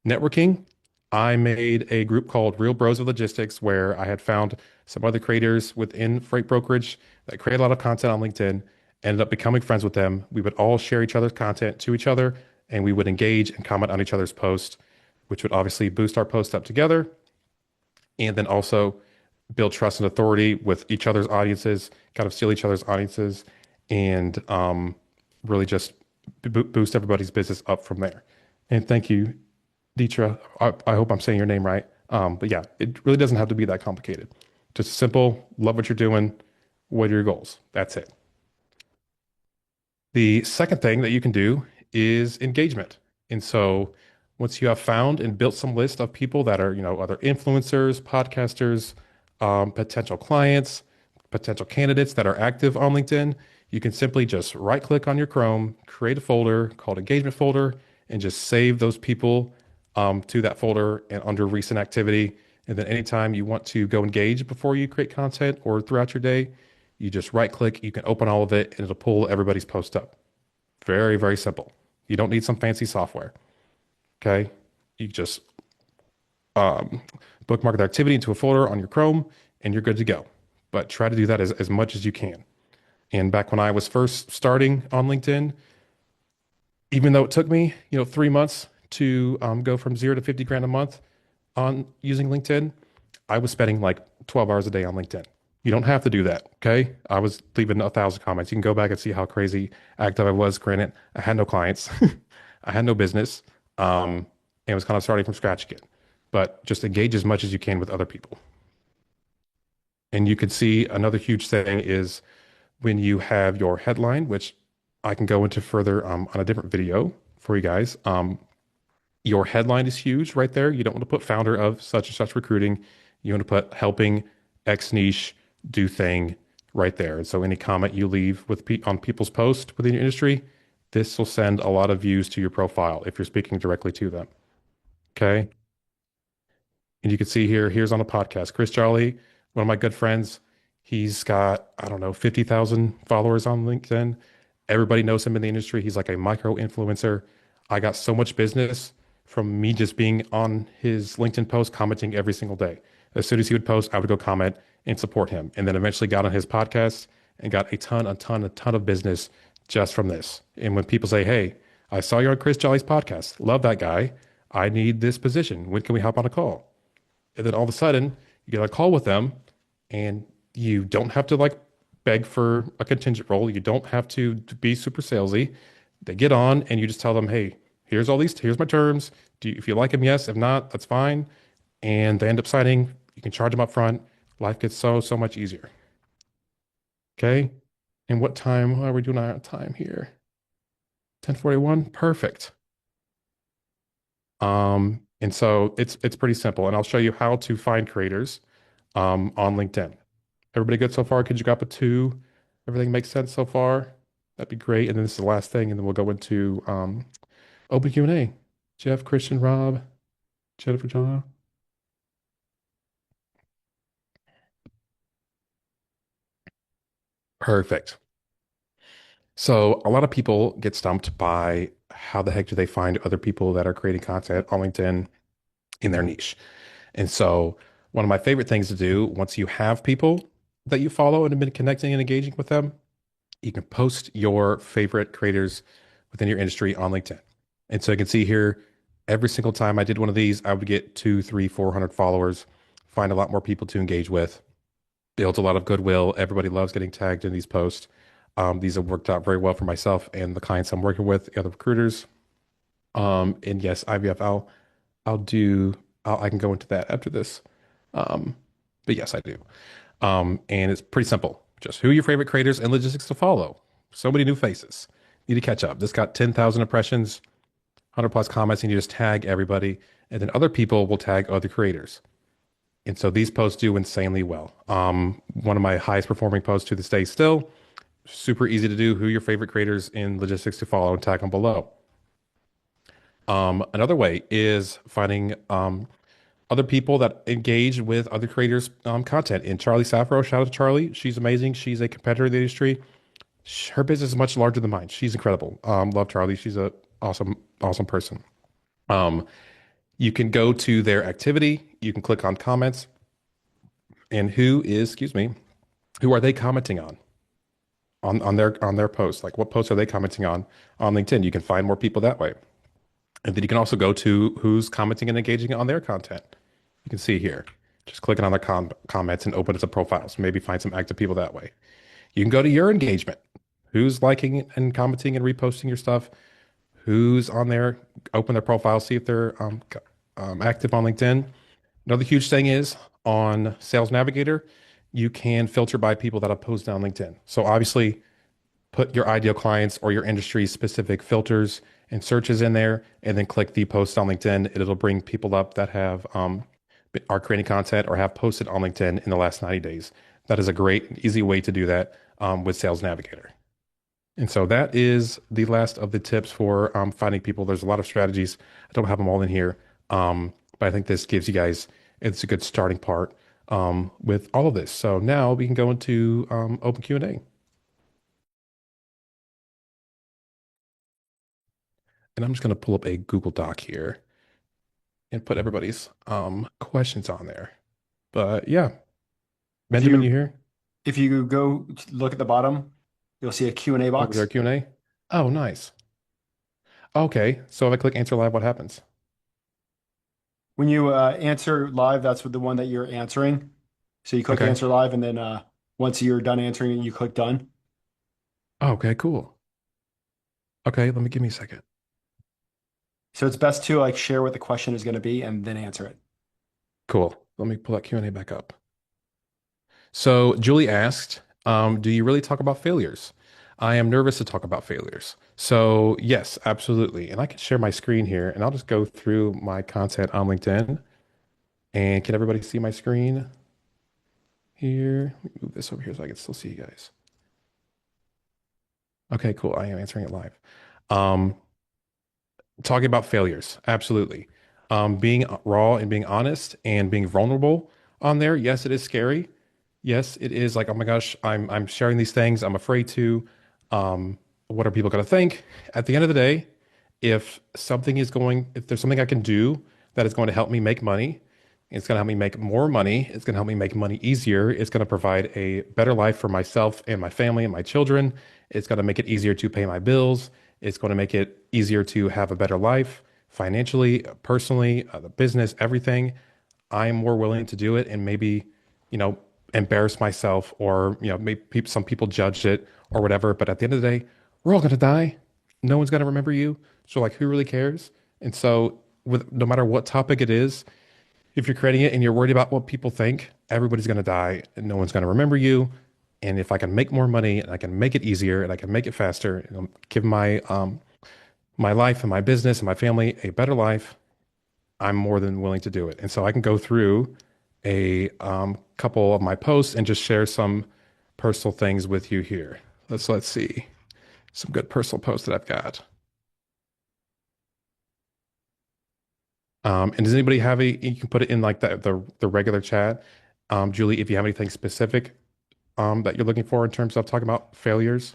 networking. I made a group called Real Bros of Logistics where I had found some other creators within freight brokerage that create a lot of content on LinkedIn, ended up becoming friends with them. We would all share each other's content to each other, and we would engage and comment on each other's posts, which would obviously boost our posts up together, and then also build trust and authority with each other's audiences, kind of steal each other's audiences, and really just boost everybody's business up from there. And thank you, Dietra. I hope I'm saying your name right. But yeah, it really doesn't have to be that complicated. Just simple, love what you're doing. What are your goals? That's it. The second thing that you can do is engagement. And so once you have found and built some list of people that are, other influencers, podcasters, potential clients, potential candidates that are active on LinkedIn, you can simply just right click on your Chrome, create a folder called engagement folder, and just save those people to that folder and under recent activity. And then anytime you want to go engage before you create content or throughout your day, you just right click, you can open all of it, and it'll pull everybody's post up. Very, very simple. You don't need some fancy software. Okay. You just bookmark the activity into a folder on your Chrome, and you're good to go. But try to do that as much as you can. And back when I was first starting on LinkedIn, even though it took me, 3 months to go from 0 to 50 grand a month on using LinkedIn, I was spending like 12 hours a day on LinkedIn. You don't have to do that. Okay. I was leaving 1,000 comments. You can go back and see how crazy active I was. Granted, I had no clients, I had no business, and was kind of starting from scratch again. But just engage as much as you can with other people. And you can see another huge thing is when you have your headline, which I can go into further on a different video for you guys. Your headline is huge right there. You don't want to put founder of such and such recruiting. You want to put helping X niche do thing right there. And so any comment you leave on people's posts within your industry, this will send a lot of views to your profile if you're speaking directly to them. Okay. And you can see here's on a podcast. Chris Jolly, one of my good friends, he's got, I don't know, 50,000 followers on LinkedIn. Everybody knows him in the industry. He's like a micro influencer. I got so much business from me just being on his LinkedIn post, commenting every single day. As soon as he would post, I would go comment and support him. And then eventually got on his podcast and got a ton of business just from this. And when people say, hey, I saw you on Chris Jolly's podcast, love that guy. I need this position. When can we hop on a call? And then all of a sudden, you get a call with them, and you don't have to like beg for a contingent role. You don't have to be super salesy. They get on, and you just tell them, "Hey, here's my terms. If you like them, yes. If not, that's fine." And they end up signing. You can charge them up front. Life gets so much easier. Okay. And what time are we doing our time here? 10:41. Perfect. And so it's pretty simple, and I'll show you how to find creators on LinkedIn. Everybody good so far? Could you grab a two? Everything makes sense so far? That'd be great. And then this is the last thing, and then we'll go into open Q&A. Jeff, Christian, Rob, Jennifer, John. Perfect. So a lot of people get stumped by how the heck do they find other people that are creating content on LinkedIn in their niche. And so one of my favorite things to do once you have people that you follow and have been connecting and engaging with them, you can post your favorite creators within your industry on LinkedIn. And so you can see here, every single time I did one of these, I would get 2, 3, 400 followers, find a lot more people to engage with, builds a lot of goodwill. Everybody loves getting tagged in these posts. These have worked out very well for myself and the clients I'm working with, the other recruiters. And yes, IVF, I can go into that after this. Um, but yes, I do. And it's pretty simple. Just who are your favorite creators and logistics to follow. So many new faces. Need to catch up. This got 10,000 impressions, 100 plus comments, and you just tag everybody. And then other people will tag other creators. And so these posts do insanely well. One of my highest performing posts to this day still. Super easy to do. Who are your favorite creators in logistics to follow and tag them below. Another way is finding other people that engage with other creators' content. And Charlie Safro, shout out to Charlie. She's amazing. She's a competitor in the industry. Her business is much larger than mine. She's incredible. Love Charlie. She's a awesome person. Um, you can go to their activity. You can click on comments. And who are they commenting on their posts? Like what posts are they commenting on LinkedIn? You can find more people that way. And then you can also go to who's commenting and engaging on their content. You can see here, just clicking on the comments and open up the profiles. Maybe find some active people that way. You can go to your engagement. Who's liking and commenting and reposting your stuff? Who's on there? Open their profile, see if they're active on LinkedIn. Another huge thing is on Sales Navigator, you can filter by people that have posted on LinkedIn. So obviously, put your ideal clients or your industry specific filters and searches in there, and then click the post on LinkedIn. It'll bring people up that have are creating content or have posted on LinkedIn in the last 90 days. That is a great, easy way to do that with Sales Navigator. And so that is the last of the tips for finding people. There's a lot of strategies. I don't have them all in here, but I think this gives you guys, it's a good starting part with all of this. So now we can go into open Q&A. And I'm just going to pull up a Google Doc here. and put everybody's questions on there. But yeah, If Benjamin, you you here? if you go look at the bottom, you'll see a Q&A Oh, is there a box. Q&A? Oh, nice. Okay, so if I click answer live, what happens? When you answer live, that's what the one that you're answering. So you click Okay. answer live, and then once you're done answering it, you click done. Okay, cool. Okay, let me give me a second. So it's best to like share what the question is going to be and then answer it. Cool. Let me pull that Q&A back up. So Julie asked, do you really talk about failures? I am nervous to talk about failures. So yes, absolutely. And I can share my screen here and I'll just go through my content on LinkedIn. And can everybody see my screen here? Let me move this over here so I can still see you guys. Okay, cool. I am answering it live. Um, Talking about failures, absolutely. Being raw and being honest and being vulnerable on there. Yes, it is scary. Yes, it is like, oh my gosh, I'm sharing these things. I'm afraid to. What are people going to think? At the end of the day, if there's something I can do that is going to help me make money, it's going to help me make more money. It's going to help me make money easier. It's going to provide a better life for myself and my family and my children. It's going to make it easier to pay my bills. It's going to make it easier to have a better life financially, personally, the business, everything. I am more willing to do it and maybe, you know, embarrass myself or, maybe some people judge it or whatever. But at the end of the day, we're all going to die. No one's going to remember you. So, like, who really cares? And so, with no matter what topic it is, if you're creating it and you're worried about what people think, everybody's going to die and no one's going to remember you. And if I can make more money and I can make it easier and I can make it faster, give my life and my business and my family a better life, I'm more than willing to do it. And so I can go through a couple of my posts and just share some personal things with you here. Let's see some good personal posts that I've got. And does anybody have a? You can put it in like the regular chat. Julie, if you have anything specific that you're looking for in terms of talking about failures.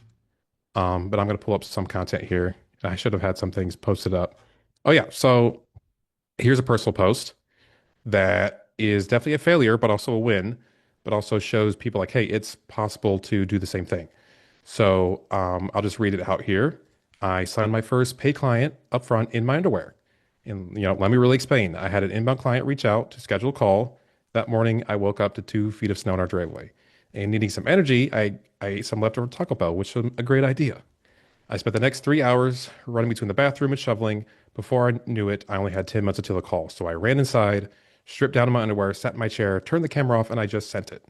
But I'm going to pull up some content here. I should have had some things posted up. Oh yeah, so here's a personal post that is definitely a failure, but also a win, but also shows people like, hey, it's possible to do the same thing. So I'll just read it out here. I signed my first pay client up front in my underwear. And let me really explain. I had an inbound client reach out to schedule a call. That morning, I woke up to 2 feet of snow in our driveway. And needing some energy, I ate some leftover Taco Bell, which was a great idea. I spent the next 3 hours running between the bathroom and shoveling. Before I knew it, I only had 10 minutes until the call. So I ran inside, stripped down to my underwear, sat in my chair, turned the camera off, and I just sent it.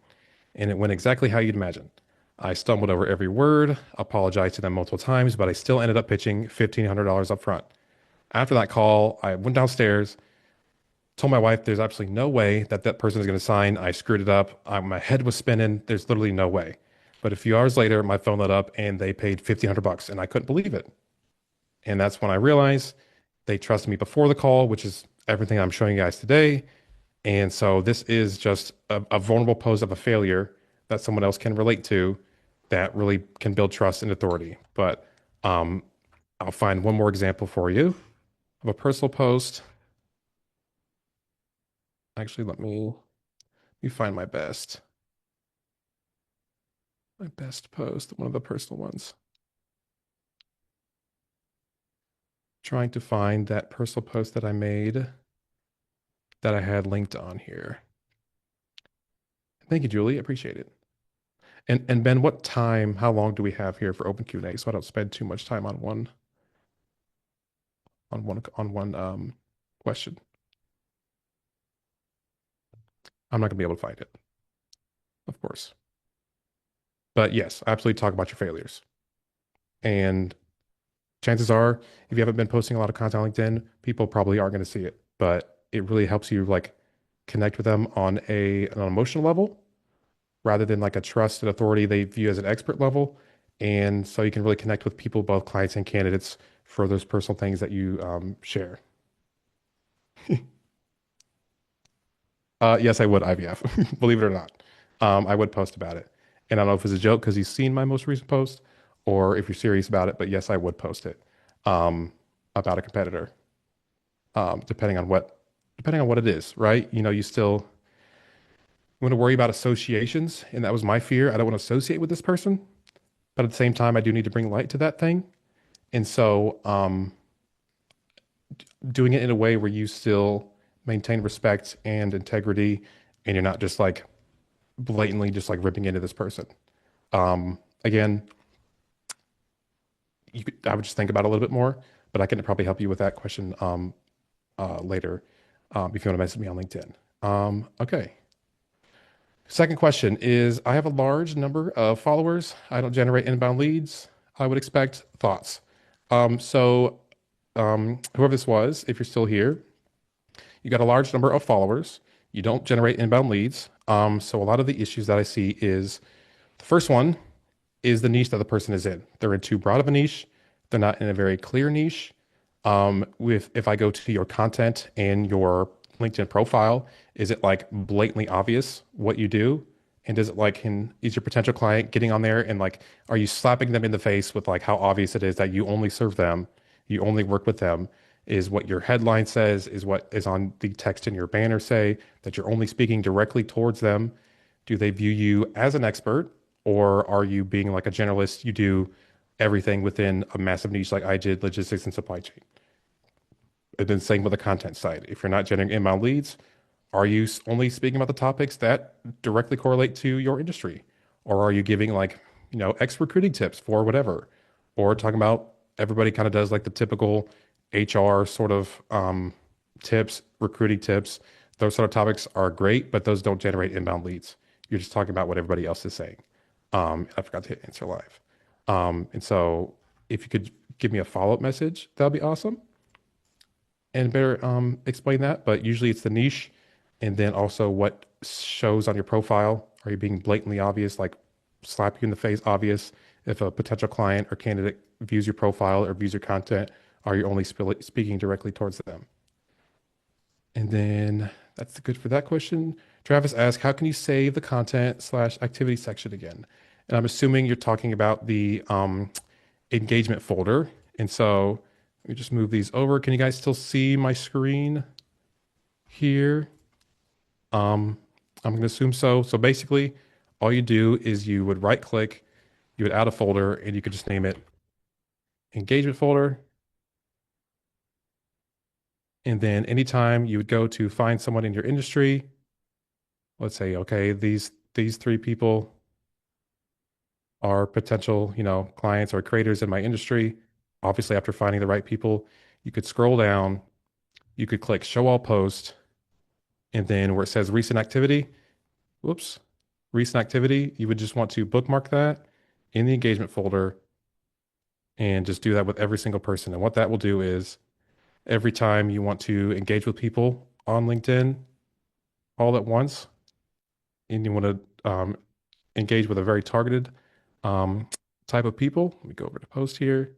And it went exactly how you'd imagine. I stumbled over every word, apologized to them multiple times, but I still ended up pitching $1,500 up front. After that call, I went downstairs, told my wife there's absolutely no way that that person is going to sign. I screwed it up. My head was spinning. There's literally no way. But a few hours later, my phone lit up and they paid $1,500 and I couldn't believe it. And that's when I realized they trusted me before the call, which is everything I'm showing you guys today. And so this is just a vulnerable pose of a failure that someone else can relate to that really can build trust and authority. But um, I'll find one more example for you of a personal post. Actually, let me find my best post, one of the personal ones. Trying to find that personal post that I made that I had linked on here. Thank you, Julie. Appreciate it. And Ben, how long do we have here for open Q&A so I don't spend too much time on one question. I'm not gonna be able to find it, of course. But yes, absolutely talk about your failures. And chances are, if you haven't been posting a lot of content on LinkedIn, people probably aren't going to see it. But it really helps you like connect with them on an emotional level rather than like a trust and authority they view as an expert level. And so you can really connect with people, both clients and candidates, for those personal things that you share. Yes, I would, IVF. Believe it or not. I would post about it. And I don't know if it's a joke because you've seen my most recent post or if you're serious about it, but yes, I would post it about a competitor, depending on what depending on what it is, right? You still want to worry about associations, and that was my fear. I don't want to associate with this person, but at the same time, I do need to bring light to that thing. And so, doing it in a way where you still maintain respect and integrity, and you're not just like blatantly just like ripping into this person. Again, I would just think about it a little bit more, but I can probably help you with that question later if you want to message me on LinkedIn. Okay. Second question is I have a large number of followers. I don't generate inbound leads. I would expect thoughts. So, whoever this was, if you're still here, you got a large number of followers. You don't generate inbound leads. So, a lot of the issues that I see is the first one is the niche that the person is in. They're in too broad of a niche. They're not in a very clear niche. With if I go to your content and your LinkedIn profile, is it like blatantly obvious what you do? And does it like is your potential client getting on there and like are you slapping them in the face with like how obvious it is that you only serve them, you only work with them? Is what your headline says, is what is on the text in your banner say, that you're only speaking directly towards them? Do they view you as an expert, or are you being like a generalist? You do everything within a massive niche like I did, logistics and supply chain. And then same with the content side. If you're not generating inbound leads, are you only speaking about the topics that directly correlate to your industry? Or are you giving like, X recruiting tips for whatever? Or talking about everybody kind of does like the typical HR sort of tips, recruiting tips. Those sort of topics are great, but those don't generate inbound leads. You're just talking about what everybody else is saying. I forgot to hit answer live. And so if you could give me a follow-up message, that'd be awesome and better explain that. But usually it's the niche and then also what shows on your profile. Are you being blatantly obvious, like slap you in the face obvious? If a potential client or candidate views your profile or views your content, are you only speaking directly towards them? And then that's good for that question. Travis asked, how can you save the content slash activity section again? And I'm assuming you're talking about the engagement folder. And so let me just move these over. Can you guys still see my screen here? I'm going to assume so. So basically, all you do is you would right click, you would add a folder, and you could just name it engagement folder. And then anytime you would go to find someone in your industry, let's say, okay, these three people are potential, clients or creators in my industry. Obviously, after finding the right people, you could scroll down, you could click show all post, and then where it says recent activity, whoops, recent activity, you would just want to bookmark that in the engagement folder and just do that with every single person. And what that will do is every time you want to engage with people on LinkedIn all at once, and you want to engage with a very targeted um, type of people, let me go over to post here.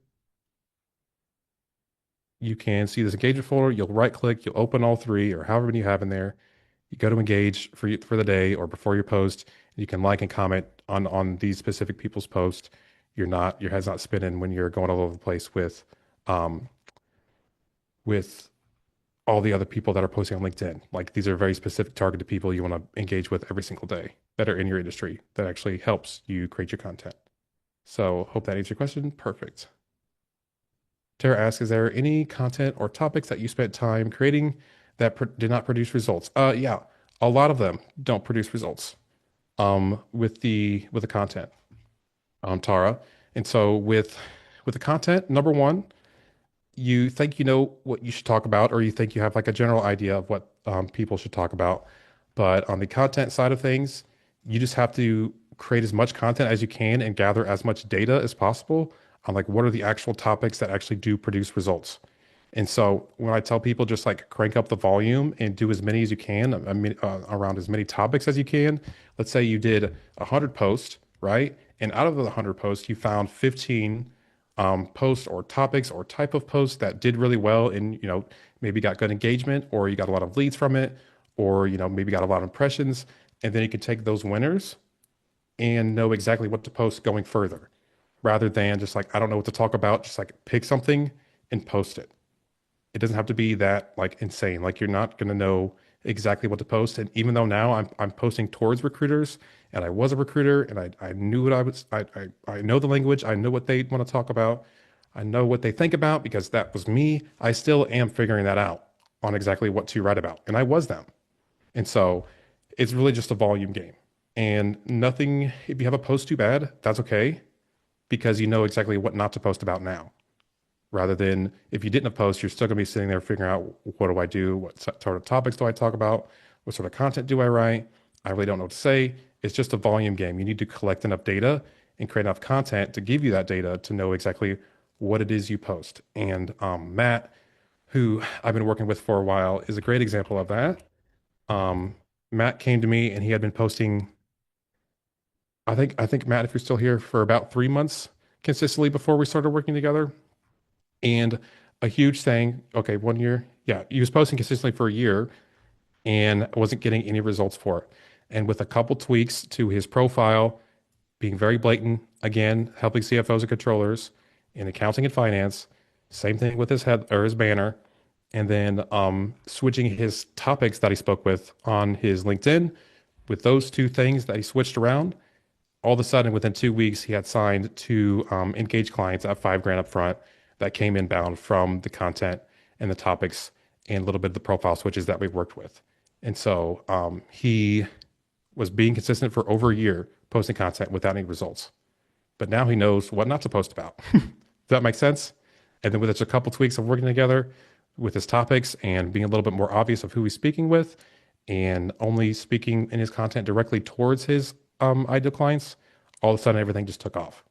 You can see this engagement folder. You'll right click, you'll open all three or however many you have in there. You go to engage for the day or before your post. You can like and comment on these specific people's posts. Your head's not spinning when you're going all over the place um, with all the other people that are posting on LinkedIn. Like these are very specific targeted people you want to engage with every single day that are in your industry that actually helps you create your content. So hope that answers your question. Perfect. Tara asks, is there any content or topics that you spent time creating that did not produce results? Yeah, a lot of them don't produce results with the content, Tara. And so with the content, number one, you think you know what you should talk about, or you think you have like a general idea of what people should talk about. But on the content side of things, you just have to create as much content as you can and gather as much data as possible on like what are the actual topics that actually do produce results. And so when I tell people just like crank up the volume and do as many as you can, I mean, around as many topics as you can. Let's say you did 100 posts, right? And out of the 100 posts, you found 15 posts or topics or type of posts that did really well and, maybe got good engagement or you got a lot of leads from it or, maybe got a lot of impressions. And then you can take those winners and know exactly what to post going further rather than just like, I don't know what to talk about, just like pick something and post it. It doesn't have to be that like insane. Like you're not going to know exactly what to post. And even though now I'm posting towards recruiters and I was a recruiter and I knew what I know the language, I know what they want to talk about, I know what they think about because that was me. I still am figuring that out on exactly what to write about. And I was them. And so it's really just a volume game. And nothing, if you have a post too bad, that's okay because you know exactly what not to post about now. Rather than if you didn't have post, you're still going to be sitting there figuring out what do I do? What sort of topics do I talk about? What sort of content do I write? I really don't know what to say. It's just a volume game. You need to collect enough data and create enough content to give you that data to know exactly what it is you post. And Matt, who I've been working with for a while, is a great example of that. Um, Matt came to me and he had been posting, I think Matt, if you're still here, for about 3 months consistently before we started working together. And a huge thing, okay, 1 year, yeah, he was posting consistently for a year and wasn't getting any results for it. And with a couple tweaks to his profile, being very blatant, again, helping CFOs and controllers in accounting and finance, same thing with his head or his banner, and then switching his topics that he spoke with on his LinkedIn. With those two things that he switched around, all of a sudden, within 2 weeks, he had signed two engaged clients at 5 grand up front that came inbound from the content and the topics and a little bit of the profile switches that we've worked with. And so he was being consistent for over a year, posting content without any results. But now he knows what not to post about. Does that make sense? And then with just a couple tweaks of working together with his topics and being a little bit more obvious of who he's speaking with and only speaking in his content directly towards his ideal clients, all of a sudden everything just took off.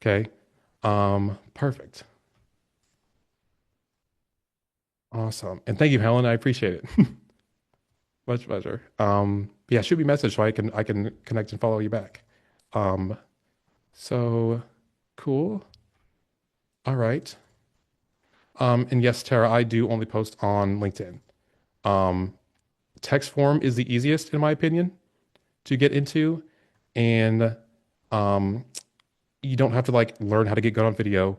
Okay. Perfect. Awesome. And thank you, Helen. I appreciate it. Much pleasure. Yeah, shoot me a message so I can connect and follow you back. Um, so cool. All right. And yes, Tara, I do only post on LinkedIn. Um, Text form is the easiest, in my opinion, to get into. And um, you don't have to like learn how to get good on video,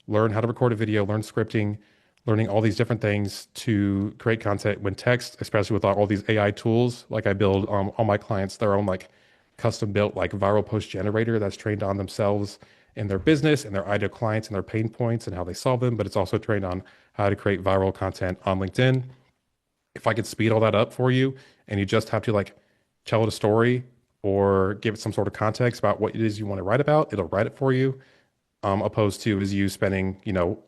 learn how to record a video, learn scripting, learning all these different things to create content. When text, especially with all these AI tools, like I build all my clients their own like custom built like viral post generator that's trained on themselves and their business and their ideal clients and their pain points and how they solve them, but it's also trained on how to create viral content on LinkedIn. If I could speed all that up for you and you just have to like tell it a story or give it some sort of context about what it is you want to write about, it'll write it for you. Opposed to is you spending,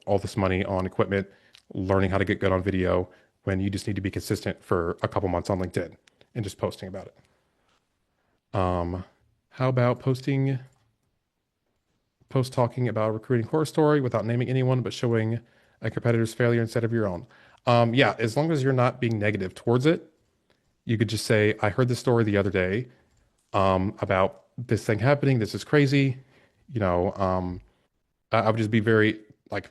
all this money on equipment, learning how to get good on video when you just need to be consistent for a couple months on LinkedIn and just posting about it. How about post talking about a recruiting horror story without naming anyone, but showing a competitor's failure instead of your own? Yeah, as long as you're not being negative towards it, you could just say, I heard this story the other day about this thing happening. This is crazy. You know, I would just be very like,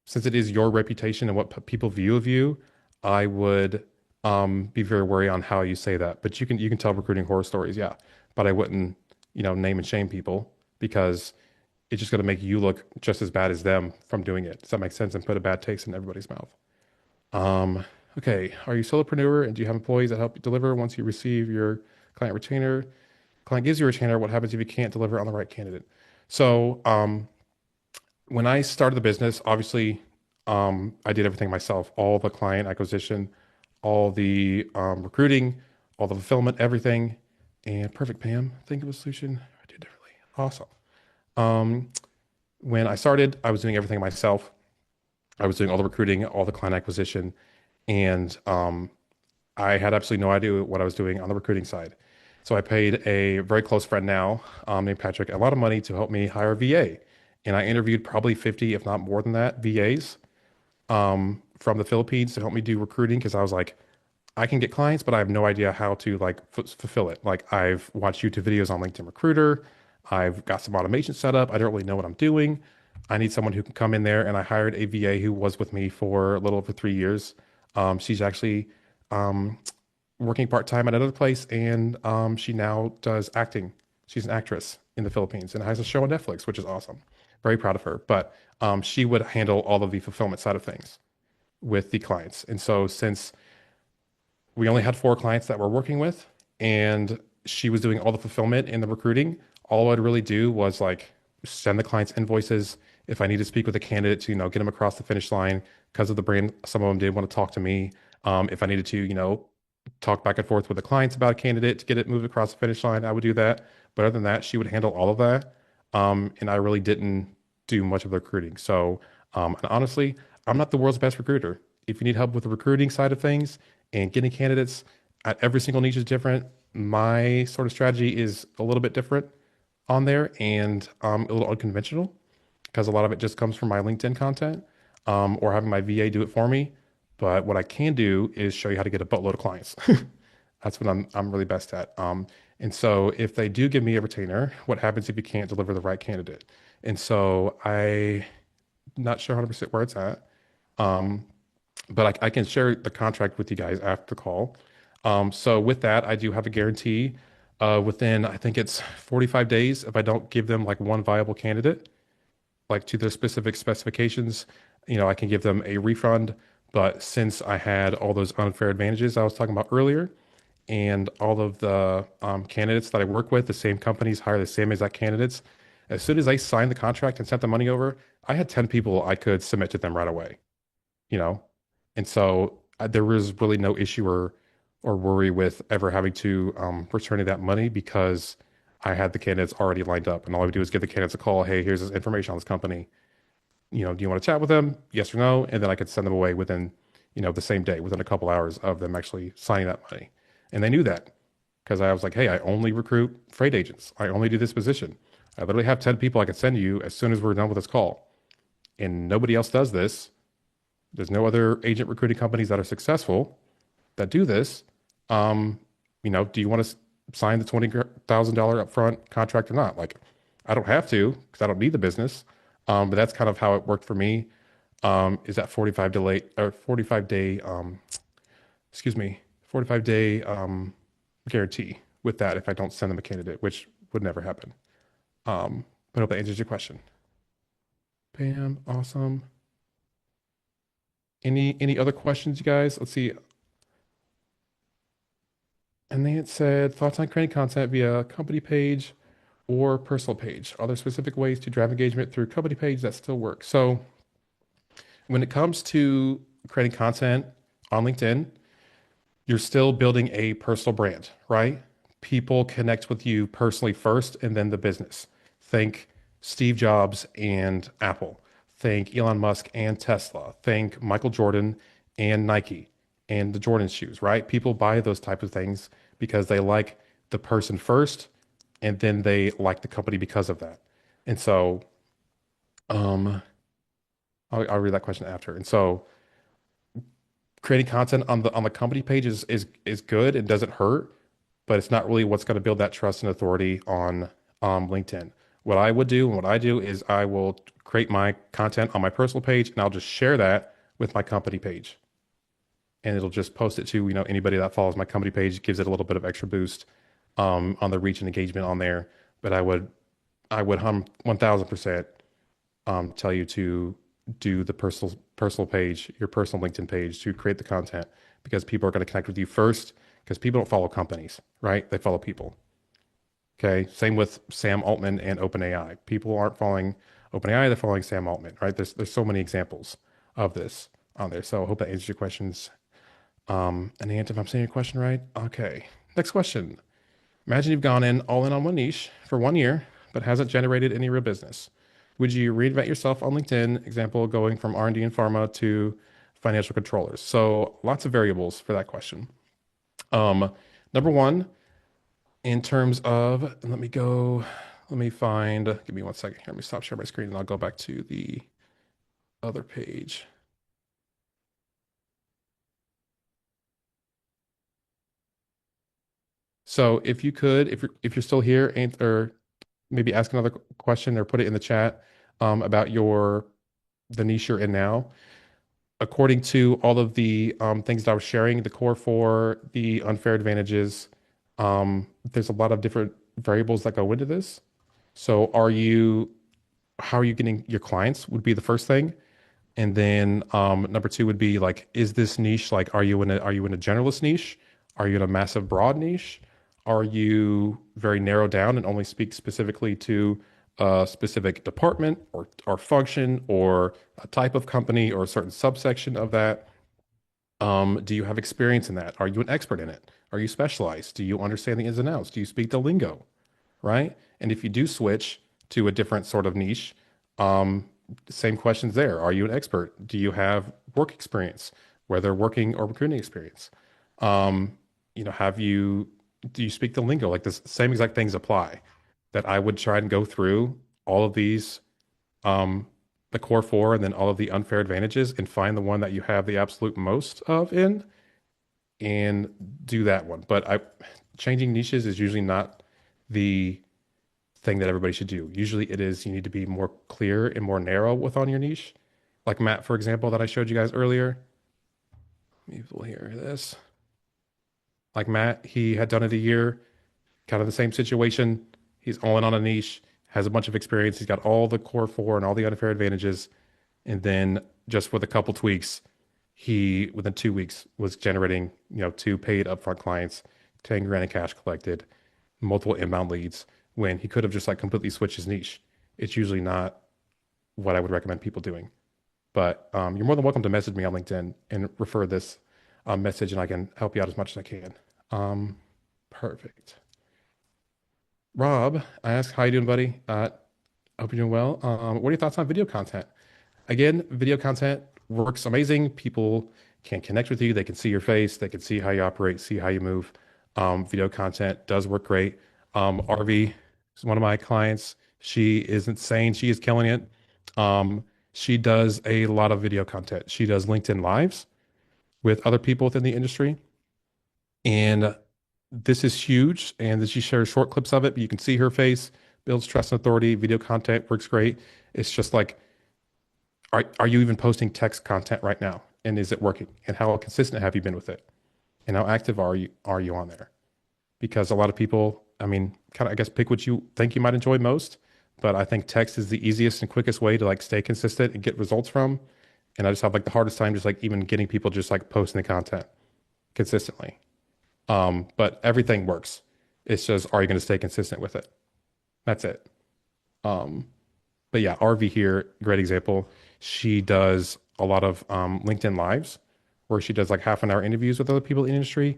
since it is your reputation and what people view of you, I would be very wary on how you say that. But you can tell recruiting horror stories, yeah. But I wouldn't, name and shame people because it's just going to make you look just as bad as them from doing it. Does that make sense? And put a bad taste in everybody's mouth. Um, okay. Are you solopreneur and do you have employees that help you deliver once you receive your client retainer? Client gives you a retainer. What happens if you can't deliver on the right candidate? So, when I started the business, obviously, I did everything myself, all the client acquisition, all the recruiting, all the fulfillment, everything. And perfect, Pam. Think of a solution I did differently. Awesome. Um, when I started, I was doing everything myself. I was doing all the recruiting, all the client acquisition, and I had absolutely no idea what I was doing on the recruiting side. So I paid a very close friend now, named Patrick, a lot of money to help me hire a VA. And I interviewed probably 50, if not more than that, VAs from the Philippines to help me do recruiting because I was like, I can get clients, but I have no idea how to like fulfill it. Like I've watched YouTube videos on LinkedIn Recruiter. I've got some automation set up. I don't really know what I'm doing. I need someone who can come in there, and I hired a VA who was with me for a little over 3 years. She's actually um, working part-time at another place, and she now does acting. She's an actress in the Philippines and has a show on Netflix, which is awesome. Very proud of her. But she would handle all of the fulfillment side of things. with the clients. And so since we only had 4 clients that we're working with, and she was doing all the fulfillment and the recruiting, all I'd really do was like send the clients invoices. If I need to speak with a candidate to, get them across the finish line because of the brand, some of them did want to talk to me. If I needed to, talk back and forth with the clients about a candidate to get it moved across the finish line, I would do that. But other than that, she would handle all of that. And I really didn't do much of the recruiting. So, and honestly, I'm not the world's best recruiter. If you need help with the recruiting side of things and getting candidates, every single niche is different. My sort of strategy is a little bit different on there and a little unconventional because a lot of it just comes from my LinkedIn content or having my VA do it for me. But what I can do is show you how to get a boatload of clients. That's what I'm really best at. And so if they do give me a retainer, what happens if you can't deliver the right candidate? And so I not sure 100% where it's at. Um, but I can share the contract with you guys after the call. So with that, I do have a guarantee within, I think it's 45 days if I don't give them like one viable candidate, like to their specific specifications, I can give them a refund. But since I had all those unfair advantages I was talking about earlier, and all of the candidates that I work with, the same companies hire the same exact candidates, as soon as I signed the contract and sent the money over, I had 10 people I could submit to them right away, you know? And so there was really no issue or worry with ever having to returning that money because I had the candidates already lined up. And all I would do is give the candidates a call. Hey, here's this information on this company. Do you want to chat with them? Yes or no? And then I could send them away within, the same day, within a couple hours of them actually signing that money. And they knew that because I was like, hey, I only recruit freight agents. I only do this position. I literally have 10 people I can send you as soon as we're done with this call. And nobody else does this. There's no other agent recruiting companies that are successful that do this. Do you want to sign the $20,000 upfront contract or not? Like, I don't have to because I don't need the business. But that's kind of how it worked for me. Is that 45 day, excuse me, 45 day guarantee with that if I don't send them a candidate, which would never happen. But I hope that answers your question. Bam, awesome. Any other questions, you guys? Let's see. And then it said thoughts on creating content via company page or personal page. Are there specific ways to drive engagement through company page that still work? So when it comes to creating content on LinkedIn, you're still building a personal brand, right? People connect with you personally first and then the business. Think Steve Jobs and Apple. Think Elon Musk and Tesla. Think Michael Jordan and Nike and the Jordan shoes, right? People buy those type of things because they like the person first and then they like the company because of that. And so, um, I'll read that question after. And so creating content on the company page is good. It doesn't hurt, but it's not really what's going to build that trust and authority on LinkedIn. What I would do and what I do is I will create my content on my personal page and I'll just share that with my company page. And it'll just post it to, anybody that follows my company page, gives it a little bit of extra boost on the reach and engagement on there. But I would 1000% tell you to do the personal page, your personal LinkedIn page to create the content because people are going to connect with you first because people don't follow companies, right? They follow people. Okay. Same with Sam Altman and OpenAI. People aren't following OpenAI, they're following Sam Altman, right? There's so many examples of this on there. So I hope that answers your questions. And if I'm saying your question right, okay. Next question. Imagine you've gone in all in on one niche for 1 year, but hasn't generated any real business. Would you reinvent yourself on LinkedIn? Example, going from R&D and pharma to financial controllers. So lots of variables for that question. Number one, in terms of, let me find, give me 1 second here. Let me stop sharing my screen and I'll go back to the other page. So if you could, if you're still here or maybe ask another question or put it in the chat about the niche you're in now. According to all of the things that I was sharing, the core four, the unfair advantages, there's a lot of different variables that go into this. So how are you getting your clients would be the first thing. And then number two would be like, is this niche like, are you in a generalist niche? Are you in a massive broad niche? Are you very narrowed down and only speak specifically to a specific department or function or a type of company or a certain subsection of that? Do you have experience in that? Are you an expert in it? Are you specialized? Do you understand the ins and outs? Do you speak the lingo? Right? And if you do switch to a different sort of niche, um, same questions there. Are you an expert? Do you have work experience, whether working or recruiting experience? Um, do you speak the lingo? Like the same exact things apply that I would try and go through all of these, um, the core four, and then all of the unfair advantages and find the one that you have the absolute most of in and do that one. But changing niches is usually not the thing that everybody should do. Usually it is you need to be more clear and more narrow with on your niche. Like Matt, for example, that I showed you guys earlier. You will hear this. Like Matt, he had done it a year, kind of the same situation. He's all in on a niche, has a bunch of experience. He's got all the core four and all the unfair advantages. And then just with a couple tweaks, he within 2 weeks was generating, two paid upfront clients, 10 grand in cash collected, multiple inbound leads when he could have just like completely switched his niche. It's usually not what I would recommend people doing. But you're more than welcome to message me on LinkedIn and refer this message, and I can help you out as much as I can. Perfect. Rob, I asked, how you doing, buddy? Hope you're doing well. What are your thoughts on video content? Again, video content works amazing. People can connect with you. They can see your face. They can see how you operate, see how you move. Video content does work great. RV is one of my clients. She is insane. She is killing it. She does a lot of video content. She does LinkedIn Lives with other people within the industry. And this is huge. And she shares short clips of it, but you can see her face, builds trust and authority. Video content works great. It's just like, are you even posting text content right now? And is it working? And how consistent have you been with it? And how active are you on there? Because a lot of people, I mean, kind of, I guess, pick what you think you might enjoy most. But I think text is the easiest and quickest way to like stay consistent and get results from. And I just have like the hardest time just like even getting people just like posting the content consistently. But everything works. It's just, are you going to stay consistent with it? That's it. Um, but yeah, RV here, great example. She does a lot of LinkedIn Lives where she does like half an hour interviews with other people in the industry.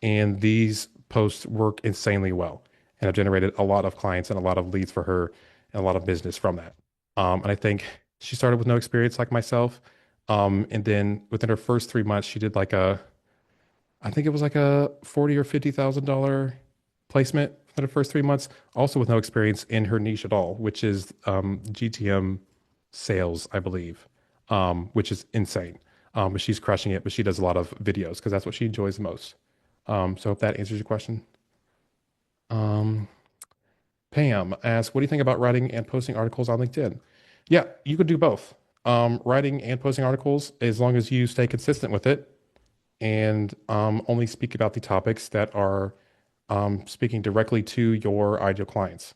And these posts work insanely well and have generated a lot of clients and a lot of leads for her and a lot of business from that. And I think she started with no experience like myself. And then within her first 3 months, she did like I think it was like a 40 or $50,000 placement for the first 3 months, also with no experience in her niche at all, which is GTM sales, I believe, which is insane. But she's crushing it, but she does a lot of videos because that's what she enjoys the most. So if that answers your question. Um, Pam asks, what do you think about writing and posting articles on LinkedIn? Yeah, you could do both. Writing and posting articles, as long as you stay consistent with it and only speak about the topics that are speaking directly to your ideal clients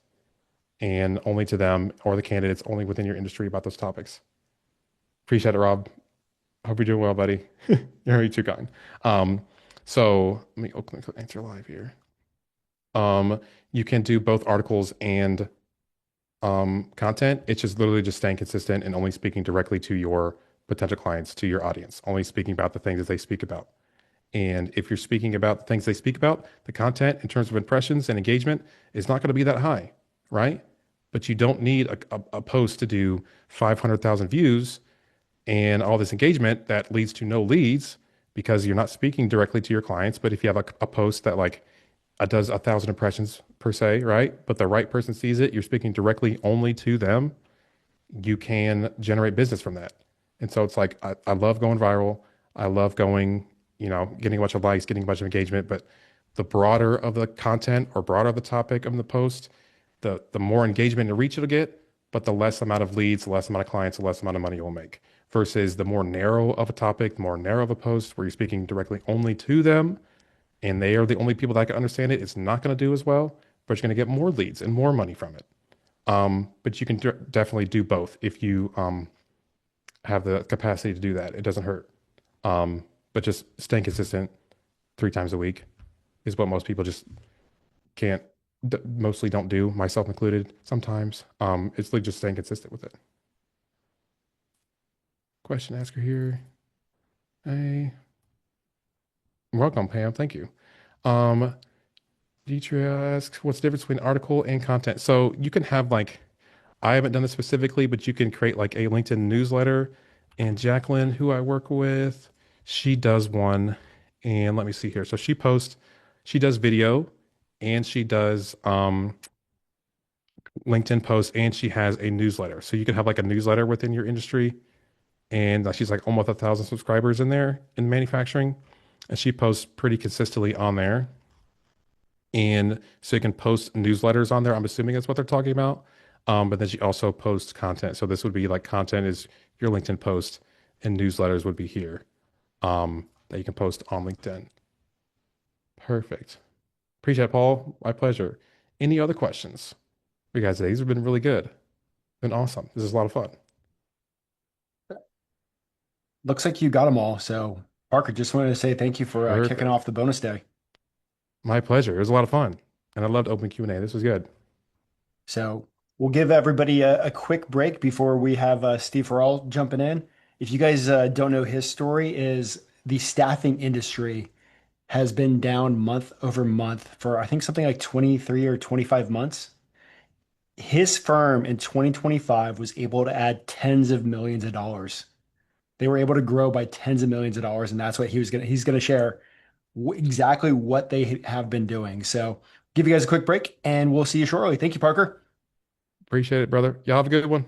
and only to them or the candidates only within your industry about those topics. Appreciate it, Rob. Hope you're doing well, buddy. You're very too kind. So let me open answer live here. You can do both articles and content. It's just literally just staying consistent and only speaking directly to your potential clients, to your audience, only speaking about the things that they speak about. And if you're speaking about the things they speak about, the content in terms of impressions and engagement is not going to be that high, right? But you don't need a post to do 500,000 views and all this engagement that leads to no leads because you're not speaking directly to your clients. But if you have a post that like does 1,000 impressions per se, right? But the right person sees it, you're speaking directly only to them, you can generate business from that. And so it's like, I love going viral. I love going, getting a bunch of likes, getting a bunch of engagement, but the broader of the content or broader of the topic of the post, the more engagement and reach it'll get, but the less amount of leads, the less amount of clients, the less amount of money you'll make. Versus the more narrow of a topic, the more narrow of a post where you're speaking directly only to them, and they are the only people that can understand it, it's not going to do as well, but you're going to get more leads and more money from it. But you can definitely do both if you have the capacity to do that. It doesn't hurt. But just staying consistent 3 times a week is what most people just can't, mostly don't do, myself included sometimes. It's like just staying consistent with it. Question asker here. Hey, welcome, Pam. Thank you. Um, Deidre asks, what's the difference between article and content? So you can have like, I haven't done this specifically, but you can create like a LinkedIn newsletter. And Jacqueline, who I work with, she does one. And let me see here. So she does video and she does LinkedIn posts and she has a newsletter. So you can have like a newsletter within your industry. And she's like almost 1,000 subscribers in there in manufacturing. And she posts pretty consistently on there. And so you can post newsletters on there. I'm assuming that's what they're talking about. But then she also posts content. So this would be like content is your LinkedIn post, and newsletters would be here that you can post on LinkedIn. Perfect. Appreciate it, Paul. My pleasure. Any other questions for you guys today? These have been really good. Been awesome. This is a lot of fun. Looks like you got them all. So, Parker, just wanted to say thank you for kicking Perfect. off the bonus day. My pleasure. It was a lot of fun. And I loved open Q&A. This was good. So, we'll give everybody a quick break before we have Steve Farrell jumping in. If you guys don't know his story, is the staffing industry has been down month over month for I think something like 23 or 25 months. His firm in 2025 was able to add tens of millions of dollars. They were able to grow by tens of millions of dollars, and that's what he's gonna share exactly what they have been doing. So, give you guys a quick break, and we'll see you shortly. Thank you, Parker. Appreciate it, brother. Y'all have a good one.